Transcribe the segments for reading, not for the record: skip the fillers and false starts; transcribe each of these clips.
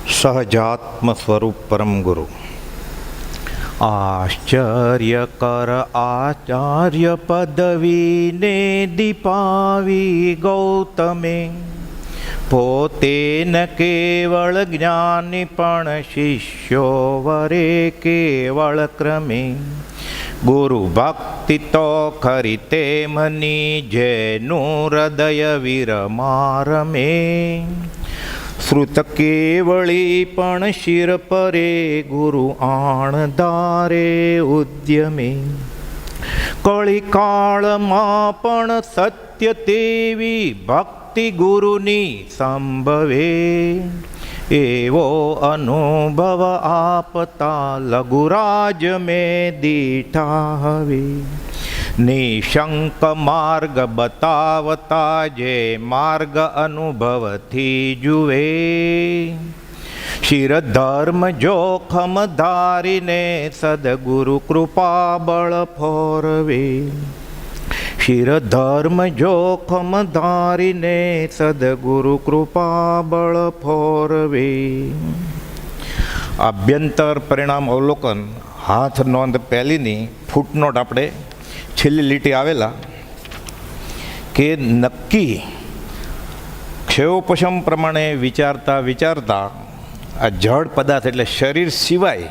સહજાત્મ સ્વરૂપ પરમ ગુરુ. આશ્ચર્યકર આચાર્ય પદવીને દીપાવી ગૌતમે, પોતે ન કેવળ જ્ઞાની પણ શિષ્યો વરે કેવળ ક્રમે. ગુરુ ભક્તિ તો ખરી તેમની જેનું હૃદય વિરમારમે. શ્રુત કેવળી પણ શિર પરે ગુરુ આણધારે ઉદ્યમે. કળિકાળમાં પણ સત્ય તેવી ભક્તિ ગુરુની સંભવે. એવો અનુભવ આપતા લઘુરાજ મેં દીઠા હવે. નિશંક માર્ગ બતાવતા જે માર્ગ અનુભવથી જુએ. શિર ધર્મ જોખમ ધારીને સદગુરુ કૃપા બળ ફોરવે. શિર ધર્મ જોખમ ધારીને સદગુરુ કૃપા બળ ફોરવે. આભ્યંતર પરિણામ અવલોકન હાથ નોંધ પહેલીની ફૂટનોટ આપણે છેલ્લી લીટી આવેલા કે નક્કી ક્ષયોપશમ પ્રમાણે વિચારતા વિચારતા આ જળ પદાર્થ એટલે શરીર સિવાય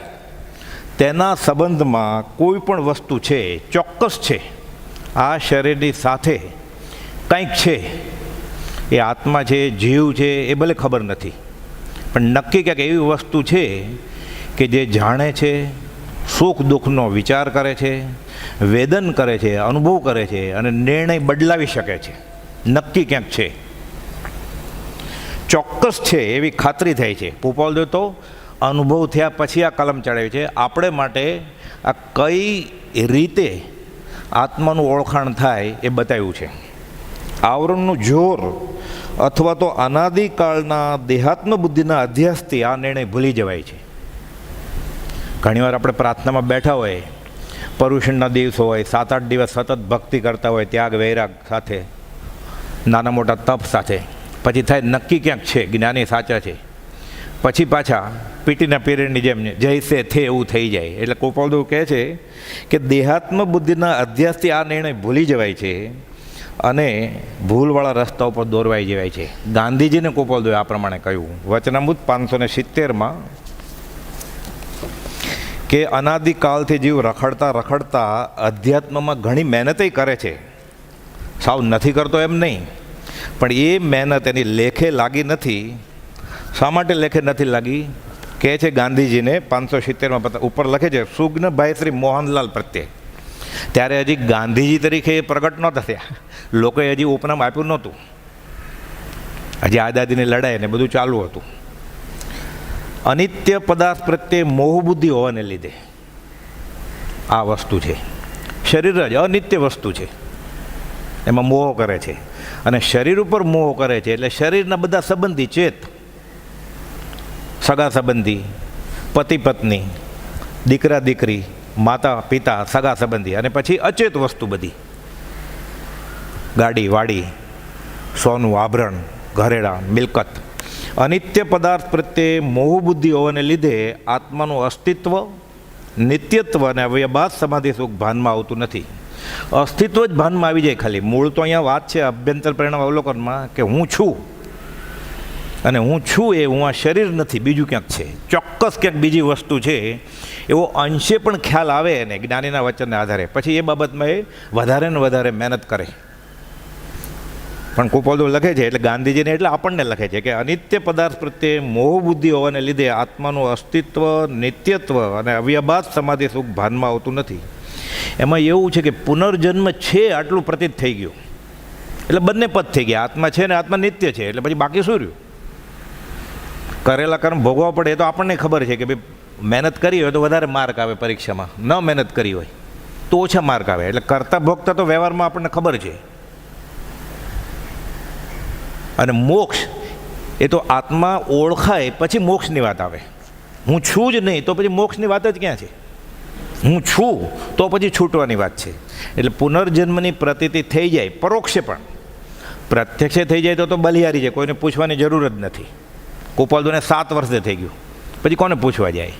તેના સંબંધમાં કોઈ પણ વસ્તુ છે, ચોક્કસ છે, આ શરીરની સાથે કંઈક છે, એ આત્મા છે, જીવ છે, એ ભલે ખબર નથી, પણ નક્કી ક્યાંક એવી વસ્તુ છે કે જે જાણે છે, સુખ દુઃખનો વિચાર કરે છે, વેદન કરે છે, અનુભવ કરે છે અને નિર્ણય બદલાવી શકે છે. નક્કી ક્યાંક છે, ચોક્કસ છે એવી ખાતરી થાય છે. ભૂપાલદેવ તો અનુભવ થયા પછી આ કલમ ચડાવી છે. આપણે માટે આ કઈ રીતે આત્માનું ઓળખાણ થાય એ બતાવ્યું છે. આવરણનું જોર અથવા તો અનાદિકાળના દેહાત્મ બુદ્ધિના અધ્યાસથી આ નિર્ણય ભૂલી જવાય છે. ઘણીવાર આપણે પ્રાર્થનામાં બેઠા હોય, પર્યુષણના દિવસો હોય, 7-8 દિવસ સતત ભક્તિ કરતા હોય, ત્યાગ વૈરાગ સાથે, નાના મોટા તપ સાથે, પછી થાય નક્કી ક્યાંક છે, જ્ઞાની સાચા છે, પછી પાછા પીટીના પીરિયડની જેમ જૈસે થે એવું થઈ જાય. એટલે ગોપાલદેવ કહે છે કે દેહાત્મ બુદ્ધિના અધ્યાસથી આ નિર્ણય ભૂલી જવાય છે અને ભૂલવાળા રસ્તા ઉપર દોરવાઈ જવાય છે. ગાંધીજીને ગોપાલદેવે આ પ્રમાણે કહ્યું વચનામૃત 570માં કે અનાદિકાળથી જીવ રખડતા રખડતા અધ્યાત્મમાં ઘણી મહેનતે કરે છે, સાવ નથી કરતો એમ નહીં, પણ એ મહેનત એની લેખે લાગી નથી. શા માટે લેખે નથી લાગી કહે છે ગાંધીજીને 570માં ઉપર લખે છે સુગ્નભાઈ શ્રી મોહનલાલ પ્રત્યે. ત્યારે હજી ગાંધીજી તરીકે એ પ્રગટ નહોતા થયા, લોકોએ હજી ઉપનામ આપ્યું નહોતું, હજી આઝાદીની લડાઈ ને બધું ચાલુ હતું. અનિત્ય પદાર્થ પ્રત્યે મોહ બુદ્ધિ હોવાને લીધે આ વસ્તુ છે. શરીર જ અનિત્ય વસ્તુ છે, એમાં મોહ કરે છે અને શરીર ઉપર મોહ કરે છે એટલે શરીરના બધા સંબંધી ચેત, સગા સંબંધી, પતિ પત્ની, દીકરા દીકરી, માતા પિતા, સગા સંબંધી અને પછી અચેત વસ્તુ બધી, ગાડી વાડી, સોનું આભરણ, ઘરેણા, મિલકત. અનિત્ય પદાર્થ પ્રત્યે મોહ બુદ્ધિ હોવાને લીધે આત્માનું અસ્તિત્વ, નિત્યત્વ અને અવ્યબાદ સમાધિ સુખ ભાનમાં આવતું નથી. અસ્તિત્વ જ ભાનમાં આવી જાય ખાલી. મૂળ તો અહીંયા વાત છે અભ્યંતર પરિણામ અવલોકનમાં કે હું છું અને હું છું એ હું આ શરીર નથી, બીજું ક્યાંક છે, ચોક્કસ ક્યાંક બીજી વસ્તુ છે એવો અંશે પણ ખ્યાલ આવે ને જ્ઞાનીના વચનને આધારે પછી એ બાબતમાં એ વધારે ને વધારે મહેનત કરે. પણ ગોપાલદેવ લખે છે એટલે ગાંધીજીને એટલે આપણને લખે છે કે અનિત્ય પદાર્થ પ્રત્યે મોહ બુદ્ધિ હોવાને લીધે આત્માનું અસ્તિત્વ, નિત્યત્વ અને અવ્યબાદ સમાધિ સુખ ભાનમાં આવતું નથી. એમાં એવું છે કે પુનર્જન્મ છે આટલું પ્રતીત થઈ ગયું એટલે બંને પદ થઈ ગયા, આત્મા છે ને આત્મા નિત્ય છે, એટલે પછી બાકી શું રહ્યું? કરેલા કર્મ ભોગવવા પડે એ તો આપણને ખબર છે કે ભાઈ મહેનત કરી હોય તો વધારે માર્ક આવે પરીક્ષામાં, ન મહેનત કરી હોય તો ઓછા માર્ક આવે. એટલે કરતા ભોગતા તો વ્યવહારમાં આપણને ખબર છે. અને મોક્ષ એ તો આત્મા ઓળખાય પછી મોક્ષની વાત આવે. હું છું જ નહીં તો પછી મોક્ષની વાત જ ક્યાં છે? હું છું તો પછી છૂટવાની વાત છે. એટલે પુનર્જન્મની પ્રતીતિ થઈ જાય પરોક્ષે, પણ પ્રત્યક્ષે થઈ જાય તો બલિહારી છે, કોઈને પૂછવાની જરૂર જ નથી. ગોપાલદેવને 7 વર્ષે થઈ ગયું. પછી કોને પૂછવા જાય?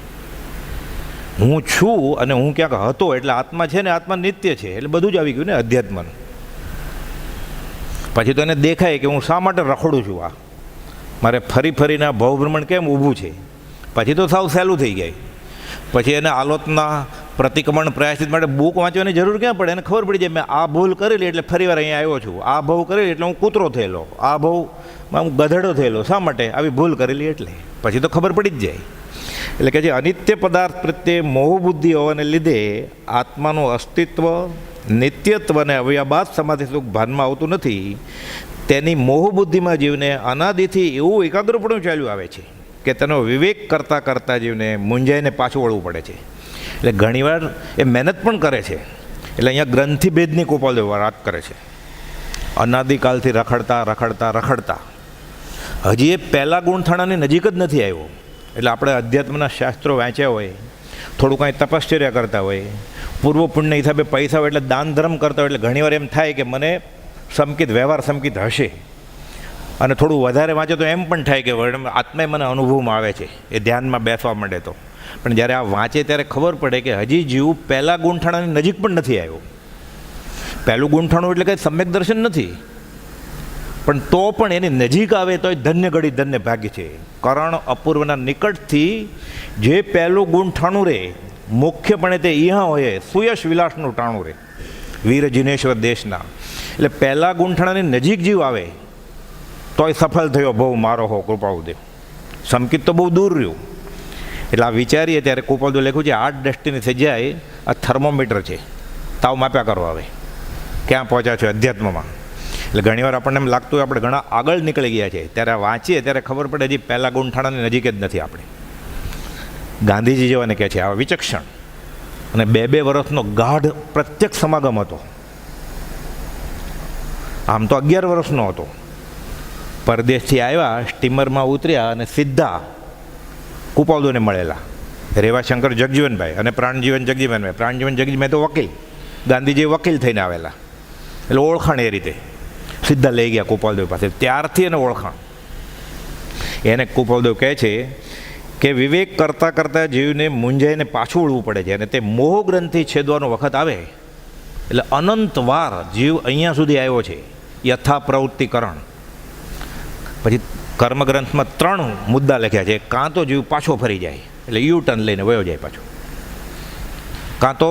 હું છું અને હું ક્યાંક હતો એટલે આત્મા છે ને આત્મા નિત્ય છે એટલે બધું જ આવી ગયું ને અધ્યાત્મનું. પછી તો એને દેખાય કે હું શા માટે રખડું છું, આ મારે ફરી ફરીને આ ભવભ્રમણ કેમ ઊભું છે. પછી તો સાવ સહેલું થઈ જાય. પછી એને આલોચના પ્રતિક્રમણ પ્રયાસિત માટે બુક વાંચવાની જરૂર ક્યાં પડે? એને ખબર પડી જાય મેં આ ભૂલ કરેલી એટલે ફરી વાર અહીંયા આવ્યો છું, આ ભવ કરેલી એટલે હું કૂતરો થયેલો, આ ભવમાં હું ગધેડો થયેલો, શા માટે? આવી ભૂલ કરેલી એટલે. પછી તો ખબર પડી જ જાય. એટલે કે જે અનિત્ય પદાર્થ પ્રત્યે મોહ બુદ્ધિ હોવાને લીધે આત્માનું અસ્તિત્વ, નિત્યત્વ અને અવ્યયાભાસ સમાધિ સુખ ભાનમાં આવતું નથી. તેની મોહ બુદ્ધિમાં જીવને અનાદિથી એવું એકાગ્રપણું ચાલ્યું આવે છે કે તેનો વિવેક કરતાં કરતાં જીવને મૂંઝાઈને પાછું વળવું પડે છે. એટલે ઘણીવાર એ મહેનત પણ કરે છે. એટલે અહીંયા ગ્રંથિભેદની ગોપાલદેવ વાત કરે છે. અનાદિકાલથી રખડતા હજી એ પહેલાં ગુણથાણાની નજીક જ નથી આવ્યો. એટલે આપણે અધ્યાત્મના શાસ્ત્રો વાંચ્યા હોય, થોડું કાંઈ તપશ્ચર્યા કરતા હોય, પૂર્વ પુણ્ય હિસાબે પૈસા હોય એટલે દાન ધર્મ કરતા હોય એટલે ઘણીવાર એમ થાય કે મને વ્યવહાર સંકિત હશે. અને થોડું વધારે વાંચે તો એમ પણ થાય કે આત્માએ મને અનુભવમાં આવે છે, એ ધ્યાનમાં બેસવા માંડે તો. પણ જ્યારે આ વાંચે ત્યારે ખબર પડે કે હજી જીવ પહેલાં ગુંઠાણાની નજીક પણ નથી આવ્યો. પહેલું ગુંઠાણું એટલે કંઈ સમ્યક દર્શન નથી, પણ તો પણ એની નજીક આવે તો એ ધન્ય ઘડી ધન્ય ભાગ્ય છે. કરણ અપૂર્વના નિકટથી જે પહેલું ગુંઠાણું રે મુખ્યપણે તે અહીંયા હોય સુયશ વિલાસનું ટાણું રે વીર જિનેશ્વર દેશના. એટલે પહેલાં ગુંઠાણાની નજીક જીવ આવે તોય સફળ થયો ભવ મારો હો કૃપાળુદેવ. સંકિત તો બહુ દૂર રહ્યું. એટલે આ વિચારીએ ત્યારે કૃપાળુદેવ લખ્યું છે 8 ડેસ્ટિની થઈ જાય આ થર્મોમીટર છે, તાવ માપ્યા કરો હવે ક્યાં પહોંચ્યા છો અધ્યાત્મમાં. એટલે ઘણીવાર આપણને એમ લાગતું હોય આપણે ઘણા આગળ નીકળી ગયા છે, ત્યારે વાંચીએ ત્યારે ખબર પડે હજી પહેલાં ગુંઠાણાની નજીક જ નથી આપણે. ગાંધીજી જેવાને કહે છે આવા વિચક્ષણ અને 2 વર્ષનો ગાઢ પ્રત્યક્ષ સમાગમ હતો. આમ તો 11 વર્ષનો હતો. પરદેશથી આવ્યા, સ્ટીમરમાં ઉતર્યા અને સીધા કૃપાળુદેવને મળેલા. રેવાશંકર જગજીવનભાઈ અને પ્રાણજીવન જગજીવનભાઈ. પ્રાણજીવન જગજીવનભાઈ તો વકીલ, ગાંધીજી વકીલ થઈને આવેલા. એટલે ઓળખાણ એ રીતે સીધા લઈ ગયા કૃપાળુદેવ પાસે. ત્યારથી એને ઓળખાણ. એને કૃપાળુદેવ કહે છે કે વિવેક કરતાં કરતાં જીવને મૂંઝાઈને પાછું વળવું પડે છે અને તે મોહ ગ્રંથિ છેદવાનો વખત આવે એટલે અનંત વાર જીવ અહીંયા સુધી આવ્યો છે. યથા પ્રવૃત્તિકરણ. પછી કર્મગ્રંથમાં 3 મુદ્દા લખ્યા છે. કાં તો જીવ પાછો ફરી જાય એટલે યુ ટર્ન લઈને વયો જાય પાછો, કાં તો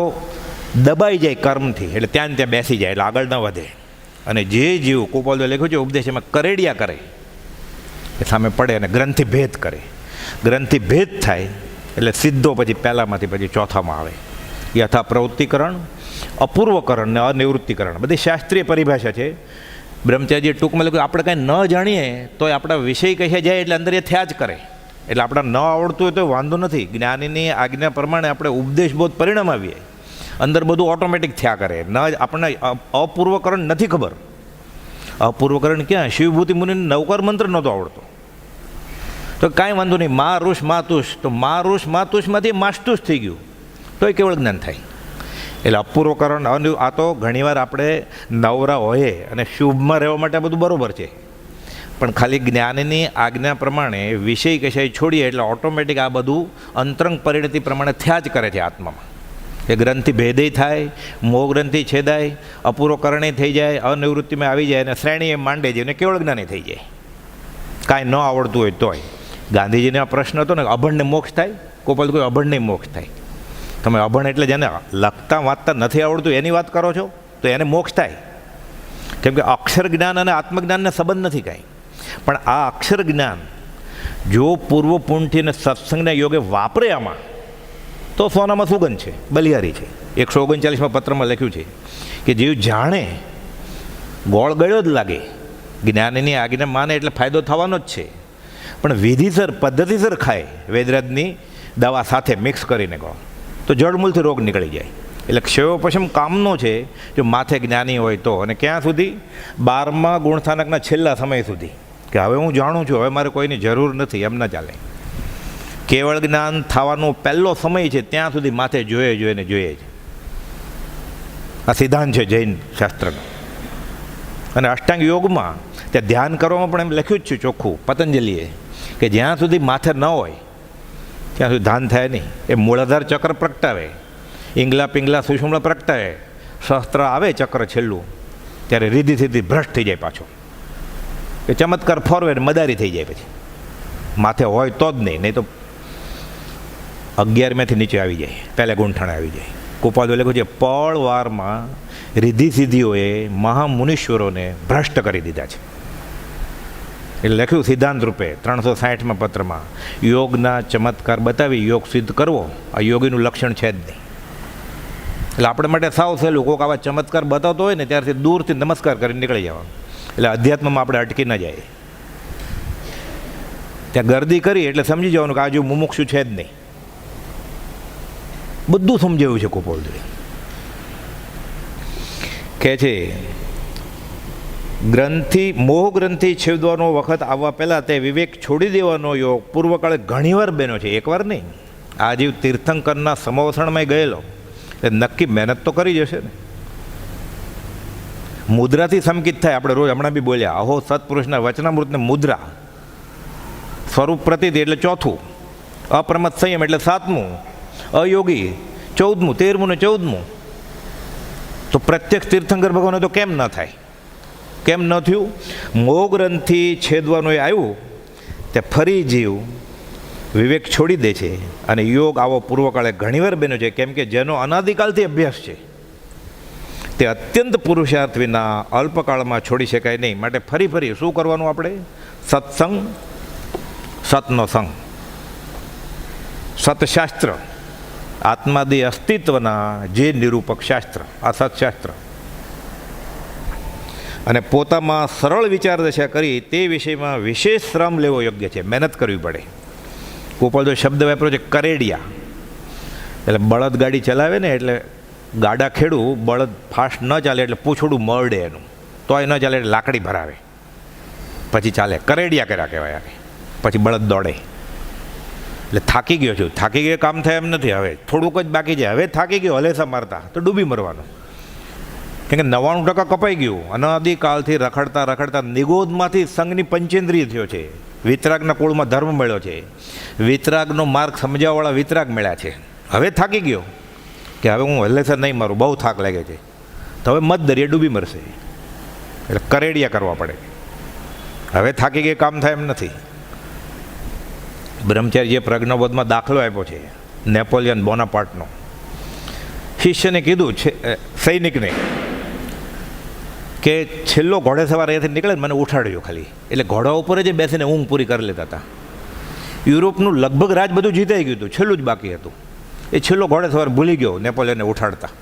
દબાઈ જાય કર્મથી એટલે ત્યાં બેસી જાય એટલે આગળ ન વધે. અને જે જીવ કૃપાળુદેવે લખ્યું છે ઉપદેશ એમાં કરેડિયા કરે એ સામે પડે અને ગ્રંથિ ભેદ કરે. ગ્રંથિ ભેદ થાય એટલે સીધો પછી પહેલાંમાંથી પછી ચોથામાં આવે. યથા પ્રવૃત્તિકરણ, અપૂર્વકરણ ને અનિવૃત્તિકરણ. બધી શાસ્ત્રીય પરિભાષા છે. બ્રહ્મચારીજીએ ટૂંકમાં લખ્યું આપણે કાંઈ ન જાણીએ તો આપણા વિષય કહ્યા જાય એટલે અંદર એ થયા જ કરે. એટલે આપણે ન આવડતું હોય તો વાંધો નથી. જ્ઞાનીની આજ્ઞા પ્રમાણે આપણે ઉપદેશ બોધ પરિણામ આવીએ, અંદર બધું ઓટોમેટિક થયા કરે. ન આપણને અપૂર્વકરણ નથી ખબર. અપૂર્વકરણ ક્યાં? શિવભૂતિ મુનિને નવકાર મંત્ર નહોતો આવડતો તો કાંઈ વાંધો નહીં. મા ઋષ માતુષ, તો મા ઋષ માતુષમાંથી માસ્તુષ થઈ ગયું તો એ કેવળ જ્ઞાન થાય. એટલે અપૂર્વકરણ આ તો ઘણીવાર આપણે નવરા હોઈએ અને શુભમાં રહેવા માટે આ બધું બરાબર છે, પણ ખાલી જ્ઞાનની આજ્ઞા પ્રમાણે વિષય કશાય છોડીએ એટલે ઓટોમેટિક આ બધું અંતરંગ પરિણતિ પ્રમાણે થયા જ કરે છે આત્મામાં. એ ગ્રંથિ ભેદે થાય, મોહ ગ્રંથિ છેદાય, અપૂર્વકરણે થઈ જાય, અનિવૃત્તિમાં આવી જાય અને શ્રેણી એમ માંડે જાય અને કેવળ જ્ઞાની થઈ જાય. કાંઈ ન આવડતું હોય તોય. ગાંધીજીને આ પ્રશ્ન હતો ને અભણને મોક્ષ થાય? કોઈ અભણને મોક્ષ થાય. તમે અભણ એટલે જેને લખતા વાંચતા નથી આવડતું એની વાત કરો છો તો એને મોક્ષ થાય. કેમ કે અક્ષર જ્ઞાન અને આત્મજ્ઞાનને સંબંધ નથી કાંઈ. પણ આ અક્ષર જ્ઞાન જો પૂર્વ પુણ્યથી અને સત્સંગના યોગે વાપરે આમાં તો સોનામાં સુગંધ છે, બલિહારી છે. 139માં પત્રમાં લખ્યું છે કે જીવ જાણે ગોળ ગળ્યો જ લાગે, જ્ઞાનની આજ્ઞા માને એટલે ફાયદો થવાનો જ છે, પણ વિધિસર પદ્ધતિસર ખાય વેદરાજની દવા સાથે મિક્સ કરીને કહો તો જળમૂળથી રોગ નીકળી જાય. એટલે ક્ષયોપશમ કામનો છે જો માથે જ્ઞાની હોય તો. અને ક્યાં સુધી? 12મા ગુણસ્થાનકના છેલ્લા સમય સુધી કે હવે હું જાણું છું, હવે મારે કોઈની જરૂર નથી, એમ ના ચાલે. કેવળ જ્ઞાન થવાનો પહેલો સમય છે ત્યાં સુધી માથે જોઈએ ને જોઈએ જ. આ સિદ્ધાંત છે જૈન શાસ્ત્રનો. અને અષ્ટાંગ યોગમાં ત્યાં ધ્યાન કરવામાં પણ એમ લખ્યું જ છે ચોખ્ખું પતંજલિએ કે જ્યાં સુધી માથે ન હોય ત્યાં સુધી ધાન થાય નહીં. એ મૂળાધાર ચક્ર પ્રગટાવે, ઈંગલા પિંગલા સુષુમ્લા પ્રગટાવે, શસ્ત્ર આવે ચક્ર છેલ્લું ત્યારે રીધિ સીધી ભ્રષ્ટ થઈ જાય પાછો. એ ચમત્કાર ફોરવે મદારી થઈ જાય પછી માથે હોય તો જ નહીં તો 11મેથી નીચે આવી જાય, પહેલાં ગુંઠણે આવી જાય. કુપાદો લખ્યું છે પળવારમાં રીધિ સિદ્ધિઓએ મહામુનીશ્વરોને ભ્રષ્ટ કરી દીધા છે. એટલે લખ્યું સિદ્ધાંત રૂપે 360માં પત્રમાં, યોગના ચમત્કાર બતાવી યોગ સિદ્ધ કરવો આ યોગીનું લક્ષણ છે જ નહીં. એટલે આપણે માટે સાવ સહેલું, કોઈક આવા ચમત્કાર બતાવતો હોય ને ત્યારથી દૂરથી નમસ્કાર કરીને નીકળી જવાનું. એટલે અધ્યાત્મમાં આપણે અટકી ન જાય. ત્યાં ગર્દી કરી એટલે સમજી જવાનું કે આ જો મુમુક્ષુ છે જ નહીં. બધું સમજાવ્યું છે કુપોલજી. કહે છે મોહ ગ્રંથિ છેદવાનો વખત આવવા પહેલાં તે વિવેક છોડી દેવાનો યોગ પૂર્વકાળે ઘણીવાર બન્યો છે, એકવાર નહીં. આ જીવ તીર્થંકરના સમવસણમાં ગયેલો એટલે નક્કી મહેનત તો કરી જશે ને. મુદ્રાથી સમકિત થાય. આપણે રોજ હમણાં બી બોલ્યા, અહો સત્પુરુષના વચનામૃતને મુદ્રા, સ્વરૂપ પ્રતિતિ એટલે 4થું, અપ્રમત સંયમ એટલે 7મું, અયોગી 14મું, 13મું ને 14મું. તો પ્રત્યક્ષ તીર્થંકર ભગવાન તો કેમ ન થાય? કેમ ન થયું? મોહ ગ્રંથિ છેદવાનું એ આવ્યું તે ફરી જીવ વિવેક છોડી દે છે અને યોગ આવો પૂર્વકાળે ઘણીવાર બન્યો છે. કેમ કે જેનો અનાદિકાલથી અભ્યાસ છે તે અત્યંત પુરુષાર્થ વિના અલ્પકાળમાં છોડી શકાય નહીં. માટે ફરી શું કરવાનું? આપણે સત્સંગ, સતનો સંગ, સતશાસ્ત્ર, આત્માદિ અસ્તિત્વના જે નિરૂપક શાસ્ત્ર, આ સત્શાસ્ત્ર, અને પોતામાં સરળ વિચાર દશા કરી તે વિષયમાં વિશેષ શ્રમ લેવો યોગ્ય છે, મહેનત કરવી પડે. ગોપાલ જો શબ્દ વાપર્યો છે કરેડિયા, એટલે બળદ ગાડી ચલાવે ને એટલે ગાડા ખેડું બળદ ફાસ્ટ ન ચાલે એટલે પૂછડું મરડે એનું, તોય ન ચાલે એટલે લાકડી ભરાવે પછી ચાલે. કરેડિયા કર્યા કહેવાય. પછી બળદ દોડે. એટલે થાકી ગયો છું, થાકી ગયો કામ થાય એમ નથી, હવે થોડુંક જ બાકી છે, હવે થાકી ગયો હલેસા મારતા તો ડૂબી મરવાનું. કેમ કે 99% કપાઈ ગયું. અનાદિકાળથી રખડતા નિગોદમાંથી સંઘની પંચેન્દ્રિય થયો છે. વિતરાગના કુળમાં ધર્મ મળ્યો છે, વિતરાગનો માર્ગ સમજાવવાળા વિતરાગ મળ્યા છે. હવે થાકી ગયો કે હવે હું હલેસર નહીં મારું, બહુ થાક લાગે છે, તો હવે મત દરિયે ડૂબી મરશે. એટલે કરેડિયા કરવા પડે. હવે થાકી ગયે કામ થાય એમ નથી. બ્રહ્મચારી જે પ્રજ્ઞાબોધમાં દાખલો આપ્યો છે નેપોલિયન બોનાપાર્ટનો, શિષ્યને કીધું છે સૈનિકને કે છેલ્લો ઘોડે સવાર અહીંયાથી નીકળે મને ઉઠાડ્યો ખાલી. એટલે ઘોડા ઉપર જ બેસીને ઊંઘ પૂરી કરી લેતા હતા. યુરોપનું લગભગ રાજ બધું જીતાઈ ગયું હતું, છેલ્લું જ બાકી હતું. એ છેલ્લો ઘોડે સવાર ભૂલી ગયો નેપોલિયનને ઉઠાડતા,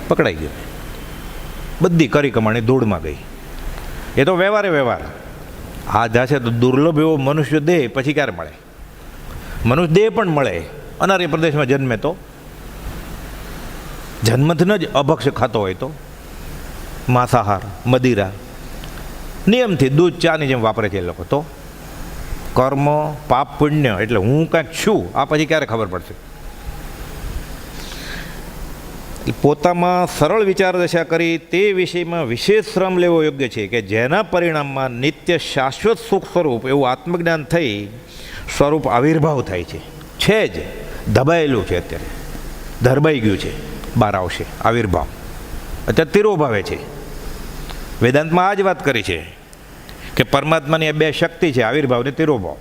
પકડાઈ ગયો. બધી કરી કમાણી ધૂળમાં ગઈ. એ તો વ્યવહાર. આ જાશે તો દુર્લભ એવો મનુષ્ય દેહ પછી ક્યારે મળે? મનુષ્ય દેહ પણ મળે અનાર્ય પ્રદેશમાં જન્મે તો, જન્મથી જ અભક્ષ્ય ખાતો હોય તો, માંસાહાર, મદિરા નિયમથી દૂધ ચાની જેમ વાપરે છે એ લોકો. તો કર્મ, પાપ, પુણ્ય એટલે હું કાંઈક છું આ પછી ક્યારે ખબર પડશે? પોતામાં સરળ વિચાર દશા કરી તે વિષયમાં વિશેષ શ્રમ લેવો યોગ્ય છે કે જેના પરિણામમાં નિત્ય શાશ્વત સુખ સ્વરૂપ એવું આત્મજ્ઞાન થઈ સ્વરૂપ આવિર્ભાવ થાય છે. જ દબાયેલું છે, અત્યારે ધરબાઈ ગયું છે, બહાર આવશે આવિર્ભાવ. અત્યારે તિરોભાવે છે. વેદાંતમાં આ જ વાત કરી છે કે પરમાત્માની આ 2 શક્તિ છે, આવિર્ભાવ ને તિરોભાવ.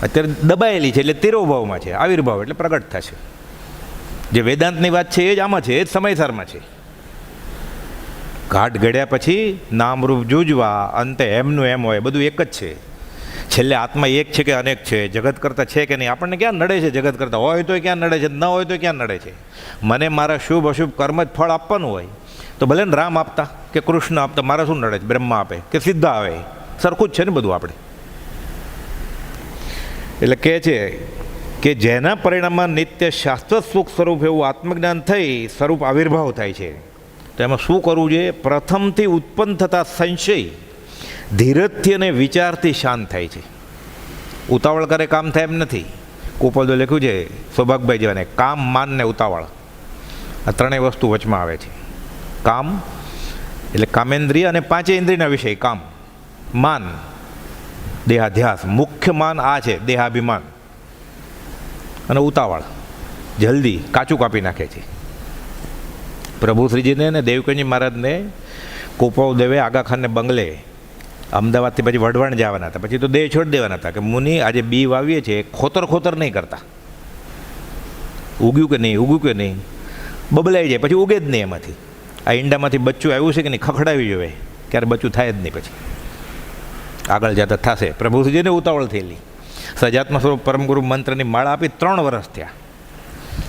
અત્યારે દબાયેલી છે એટલે તિરોભાવમાં છે, આવિર્ભાવ એટલે પ્રગટ થશે. જે વેદાંતની વાત છે એ જ આમાં છે, એ જ સમયસારમાં છે. ઘાટ ઘડ્યા પછી નામરૂપ જૂજવા, અંતે એમનું એમ હોય, બધું એક જ છે. છેલ્લે આત્મા એક છે કે અનેક છે, જગત કરતા છે કે નહીં, આપણને ક્યાં નડે છે? જગત કરતા હોય તો ક્યાં નડે છે, ન હોય તો ક્યાં નડે છે? મને મારા શુભ અશુભ કર્મ જ ફળ આપવાનું હોય તો ભલે ને રામ આપતા કે કૃષ્ણ આપતા, મારે શું નડે છે? બ્રહ્મા આપે કે સિદ્ધા આવે, સરખું જ છે ને બધું આપણે. એટલે કહે છે કે જેના પરિણામમાં નિત્ય શાશ્વત સુખ સ્વરૂપ એવું આત્મજ્ઞાન થઈ સ્વરૂપ આવિર્ભાવ થાય છે. તો એમાં શું કરવું જોઈએ? પ્રથમથી ઉત્પન્ન થતા સંશય ધીરજથી અને વિચારથી શાંત થાય છે. ઉતાવળ કરે કામ થાય એમ નથી. કુપોલજો લખ્યું છે સૌભાગભાઈ જેવાને, કામ, માન ને ઉતાવળ આ ત્રણેય વસ્તુ વચમાં આવે છે. કામ એટલે કામેન્દ્રિય અને પાંચે ઇન્દ્રિયના વિષય કામ, માન, દેહાધ્યાસ. મુખ્ય માન આ છે, દેહાભિમાન અને ઉતાવળ, જલ્દી કાચું કાપી નાખે છે. પ્રભુ શ્રીજીને ને દેવકીજી મહારાજને કુપાવદેવે આગાખાનને બંગલે અમદાવાદથી પછી વઢવાણ જવાના હતા. પછી તો દેહ છોડી દેવાના હતા કે મુનિ આજે બી વાવીએ છીએ, ખોતર નહીં કરતા. ઉગ્યું કે નહીં, ઉગ્યું કે નહીં, બબલાઈ જાય પછી ઉગે જ નહીં એમાંથી. આ ઈંડામાંથી બચ્ચું આવ્યું છે કે નહીં, ખખડાવી જોઈએ, ક્યારે બચ્ચું થાય જ નહીં. પછી આગળ જતા થશે. પ્રભુ શ્રીજીને ઉતાવળ થયેલી. સજાત્મ સ્વરૂપ પરમગુરુ મંત્રની માળા આપી 3 વર્ષ થયા.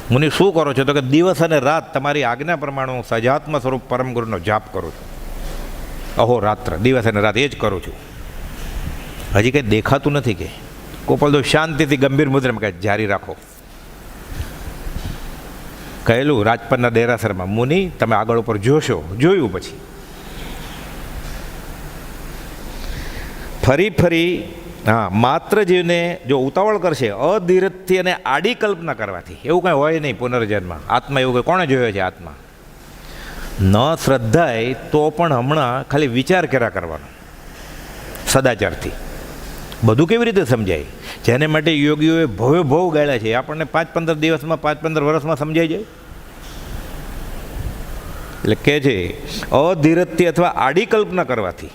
મુનિ શું કરો છો? તો કે દિવસ અને રાત તમારી આજ્ઞા પ્રમાણે હું સજાત્મ સ્વરૂપ પરમગુરુનો જાપ કરું છું. અહોરાત્ર, દિવસ અને રાત એ જ કરું છું. હજી કંઈ દેખાતું નથી કે? ગોપાલદેવ શાંતિથી ગંભીર મુદ્રામાં કહે જારી રાખો. કહેલું રાજપરના દેરાસરમાં, મુનિ તમે આગળ ઉપર જોશો. જોયું પછી ફરી હા, માત્ર જીવને જો ઉતાવળ કરશે અધીરજથી અને આડી કલ્પના કરવાથી, એવું કંઈ હોય નહીં પુનર્જન્મ. આત્મા એવું કંઈ કોણે જોયો છે? આત્મા ન શ્રદ્ધાય તો પણ હમણાં ખાલી વિચાર કર્યા કરવાનો સદાચારથી. બધું કેવી રીતે સમજાય? જેને માટે યોગીઓએ ભવે ભવ ગાળ્યા છે, આપણને 5-15 દિવસમાં 5-15 વર્ષમાં સમજાઈ જાય. એટલે કહે છે અધીરજથી અથવા આડી કલ્પના કરવાથી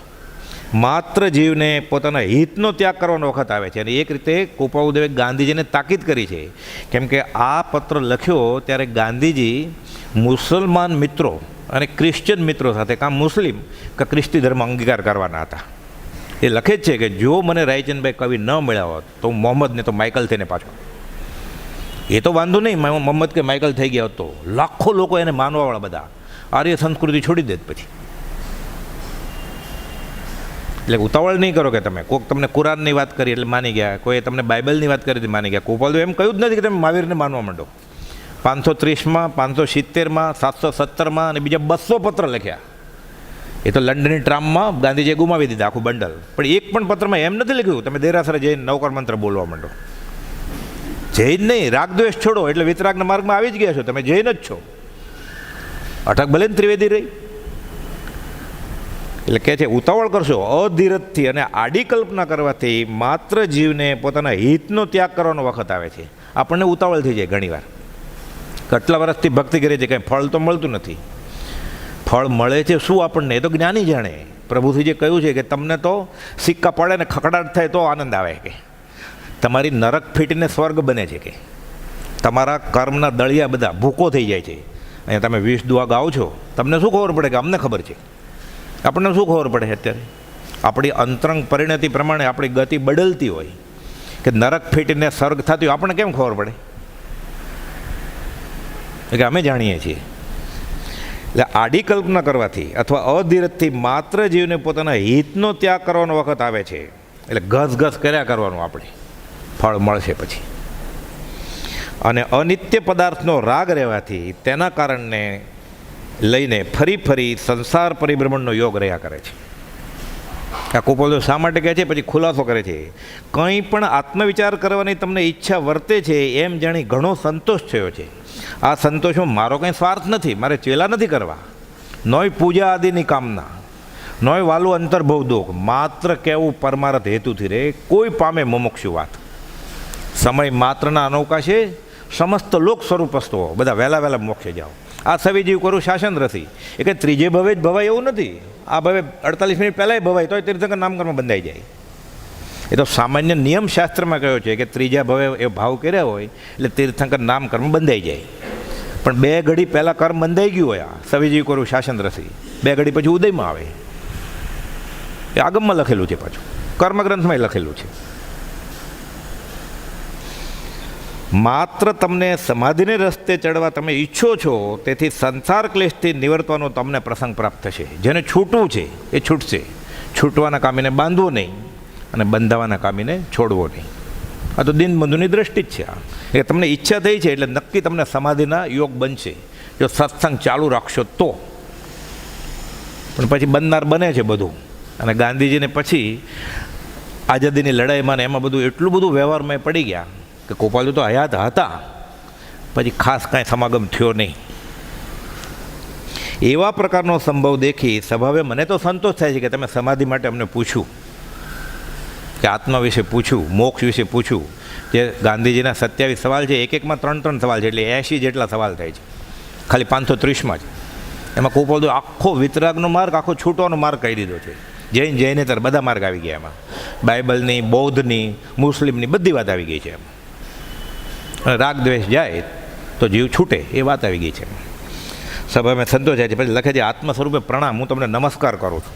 માત્ર જીવને પોતાના હિતનો ત્યાગ કરવાનો વખત આવે છે. અને એક રીતે કુપાવદેવે ગાંધીજીને તાકીદ કરી છે. કેમ કે આ પત્ર લખ્યો ત્યારે ગાંધીજી મુસલમાન મિત્રો અને ક્રિશ્ચિયન મિત્રો સાથે કાં મુસ્લિમ કે ખ્રિસ્તી ધર્મ અંગીકાર કરવાના હતા. એ લખે જ છે કે જો મને રાયચંદભાઈ કવિ ન મળ્યા હોત તો હું મોહમ્મદને તો માઇકલ થઈને પાછો. એ તો વાંધો નહીં, મોહમ્મદ કે માઇકલ થઈ ગયા હોત તો લાખો લોકો એને માનવાવાળા બધા આર્ય સંસ્કૃતિ છોડી દે પછી. એટલે ઉતાવળ નહીં કરો કે તમે કોઈક તમને કુરાનની વાત કરી એટલે માની ગયા, કોઈ તમને બાઇબલની વાત કરી હતી માની ગયા. કુપાલદેવ એમ કહ્યું જ નથી કે તમે મહાવીરને માનવા માંડો. 530માં, 570માં, 717માં અને બીજા 200 પત્ર લખ્યા. એ તો લંડનની ટ્રામમાં ગાંધીજીએ ગુમાવી દીધા આખું બંડલ. પણ એક પણ પત્રમાં એમ નથી લખ્યું તમે દેરાસરે જઈને નવકાર મંત્ર બોલવા માંડો. જૈન નહીં, રાગદ્વેષ છોડો એટલે વિતરાગના માર્ગમાં આવી જ ગયા છો, તમે જૈન જ છો. અટક ભલે ને ત્રિવેદી રહી. એટલે કહે છે ઉતાવળ કરશો અધીરજથી અને આડી કલ્પના કરવાથી માત્ર જીવને પોતાના હિતનો ત્યાગ કરવાનો વખત આવે છે. આપણને ઉતાવળ થઈ જાય ઘણીવાર. કેટલા વર્ષથી ભક્તિ કરી છે, કંઈ ફળ તો મળતું નથી. ફળ મળે છે શું આપણને? એ તો જ્ઞાની જાણે. પ્રભુજીએ કહ્યું છે કે તમને તો સિક્કા પડે ને ખકડાટ થાય તો આનંદ આવે કે તમારી નરક ફીટીને સ્વર્ગ બને છે કે તમારા કર્મના દળિયા બધા ભૂકો થઈ જાય છે. અહીંયા તમે 20 દુઆ ગાઓ છો, તમને શું ખબર પડે? કે અમને ખબર છે. આપણને શું ખબર પડે છે? અત્યારે આપણી અંતરંગ પરિણતિ પ્રમાણે આપણી ગતિ બદલતી હોય કે નરક ફીટીને સ્વર્ગ થતી હોય, આપણને કેમ ખબર પડે? કે અમે જાણીએ છીએ. એટલે આડી કલ્પના કરવાથી અથવા અધીરજથી માત્ર જીવને પોતાના હિતનો ત્યાગ કરવાનો વખત આવે છે. એટલે ઘસ કર્યા કરવાનું, આપણે ફળ મળશે પછી. અને અનિત્ય પદાર્થનો રાગ રહેવાથી તેના કારણને લઈને ફરી સંસાર પરિભ્રમણનો યોગ રહ્યા કરે છે. આ કુપાલદેવ શા માટે કહે છે? પછી ખુલાસો કરે છે. કંઈ પણ આત્મવિચાર કરવાની તમને ઈચ્છા વર્તે છે એમ જાણી ઘણો સંતોષ થયો છે. આ સંતોષમાં મારો કંઈ સ્વાર્થ નથી, મારે ચેલા નથી કરવા, નોય પૂજા આદિની કામના, નોય વાલું અંતર્ભવ દુઃખ, માત્ર કહેવું પરમાર્થ હેતુથી રે કોઈ પામે મુમુક્ષુ વાત. સમય માત્રના અનવકાશે સમસ્ત લોક સ્વરૂપસ્તો બધા વહેલા મોક્ષે જાઓ. આ સવિજીવ કરું શાસન રસી. એ કંઈ ત્રીજે ભવે જ ભવાય એવું નથી. આ ભવે 48 મિનિટ પહેલાંય ભવાય તોય તીર્થંકર નામકર્મ બંધાઈ જાય. એ તો સામાન્ય નિયમ શાસ્ત્રમાં કહ્યો છે કે ત્રીજા ભવે એ ભાવ કર્યા હોય એટલે તીર્થંકર નામકર્મ બંધાઈ જાય. પણ 2 ઘડી પહેલાં કર્મ બંધાઈ ગયું હોય, આ સવિજીવ કરું શાસન રસી, 2 ઘડી પછી ઉદયમાં આવે. એ આગમમાં લખેલું છે, પાછું કર્મગ્રંથમાં લખેલું છે. માત્ર તમને સમાધિને રસ્તે ચડવા તમે ઈચ્છો છો, તેથી સંસાર ક્લેશથી નિવર્તવાનો તમને પ્રસંગ પ્રાપ્ત થશે. જેને છૂટવું છે એ છૂટશે. છૂટવાના કામીને બાંધવો નહીં અને બંધાવાના કામીને છોડવો નહીં. આ તો દીનબંધુની દ્રષ્ટિ જ છે. એ તમને ઈચ્છા થઈ છે એટલે નક્કી તમને સમાધિના યોગ બનશે જો સત્સંગ ચાલુ રાખશો તો. પણ પછી બનનાર બને છે બધું. અને ગાંધીજીને પછી આઝાદીની લડાઈમાં ને એમાં બધું એટલું બધું વ્યવહારમાં પડી ગયા કે કુપાલદેવ તો હયાત હતા, પછી ખાસ કાંઈ સમાગમ થયો નહીં. એવા પ્રકારનો સંભવ દેખી સ્વભાવે મને તો સંતોષ થાય છે કે તમે સમાધિ માટે અમને પૂછ્યું, કે આત્મા વિશે પૂછ્યું, મોક્ષ વિશે પૂછ્યું. જે ગાંધીજીના 27 સવાલ છે, એક એકમાં 3 સવાલ છે, એટલે 80 જેટલા સવાલ થાય છે ખાલી 530માં જ. એમાં કૃપાલુ આખો વિતરાગનો માર્ગ, આખો છૂટવાનો માર્ગ કહી દીધો છે. જૈનેતર બધા માર્ગ આવી ગયા એમાં. બાઇબલની, બૌદ્ધની, મુસ્લિમની બધી વાત આવી ગઈ છે એમાં. અને રાગ દ્વેષ જાય તો જીવ છૂટે એ વાત આવી ગઈ છે. સભામાં સંતોષ જાય છે. પછી લખે છે, આત્મા સ્વરૂપે પ્રણામ, હું તમને નમસ્કાર કરું છું.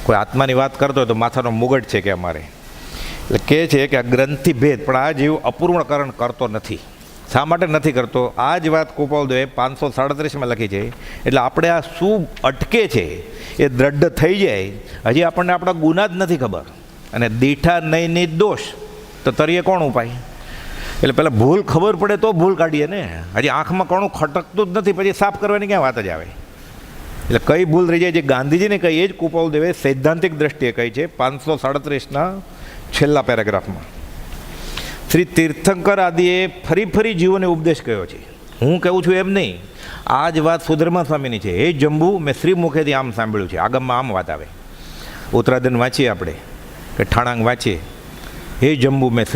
કોઈ આત્માની વાત કરતો હોય તો માથાનો મુગટ છે કે અમારે. એટલે કહે છે કે આ ગ્રંથિ ભેદ, પણ આ જીવ અપૂર્ણકરણ કરતો નથી. શા માટે નથી કરતો? આ જ વાત કૃપાલદેવે 537માં લખી છે. એટલે આપણે આ શું અટકે છે એ દ્રઢ થઈ જાય. હજી આપણને આપણા ગુના જ નથી ખબર, અને દીઠા નહીં ની દોષ તો તરીએ કોણ ઉપાય? એટલે પહેલાં ભૂલ ખબર પડે તો ભૂલ કાઢીએ ને. હજી આંખમાં કોણું ખટકતું જ નથી, પછી સાફ કરવાની ક્યાં વાત જ આવે? એટલે કઈ ભૂલ રહી જાય? જે ગાંધીજીને કહી એ જ કૃપાલદેવે સૈદ્ધાંતિક દ્રષ્ટિએ કહી છે 537ના છેલ્લા પેરેગ્રાફમાં. શ્રી તીર્થંકર આદિએ ફરી જીવોને ઉપદેશ કર્યો છે. હું કહું છું એમ નહીં. આ જ વાત સુધર્મા સ્વામીની છે. એ જંબુ મેં શ્રી મુખેથી આમ સાંભળ્યું છે. આગમમાં આમ વાત આવે. ઉત્તરાધન વાંચીએ આપણે કે ઠાણાંગ વાંચીએ, હે જંબુ મેં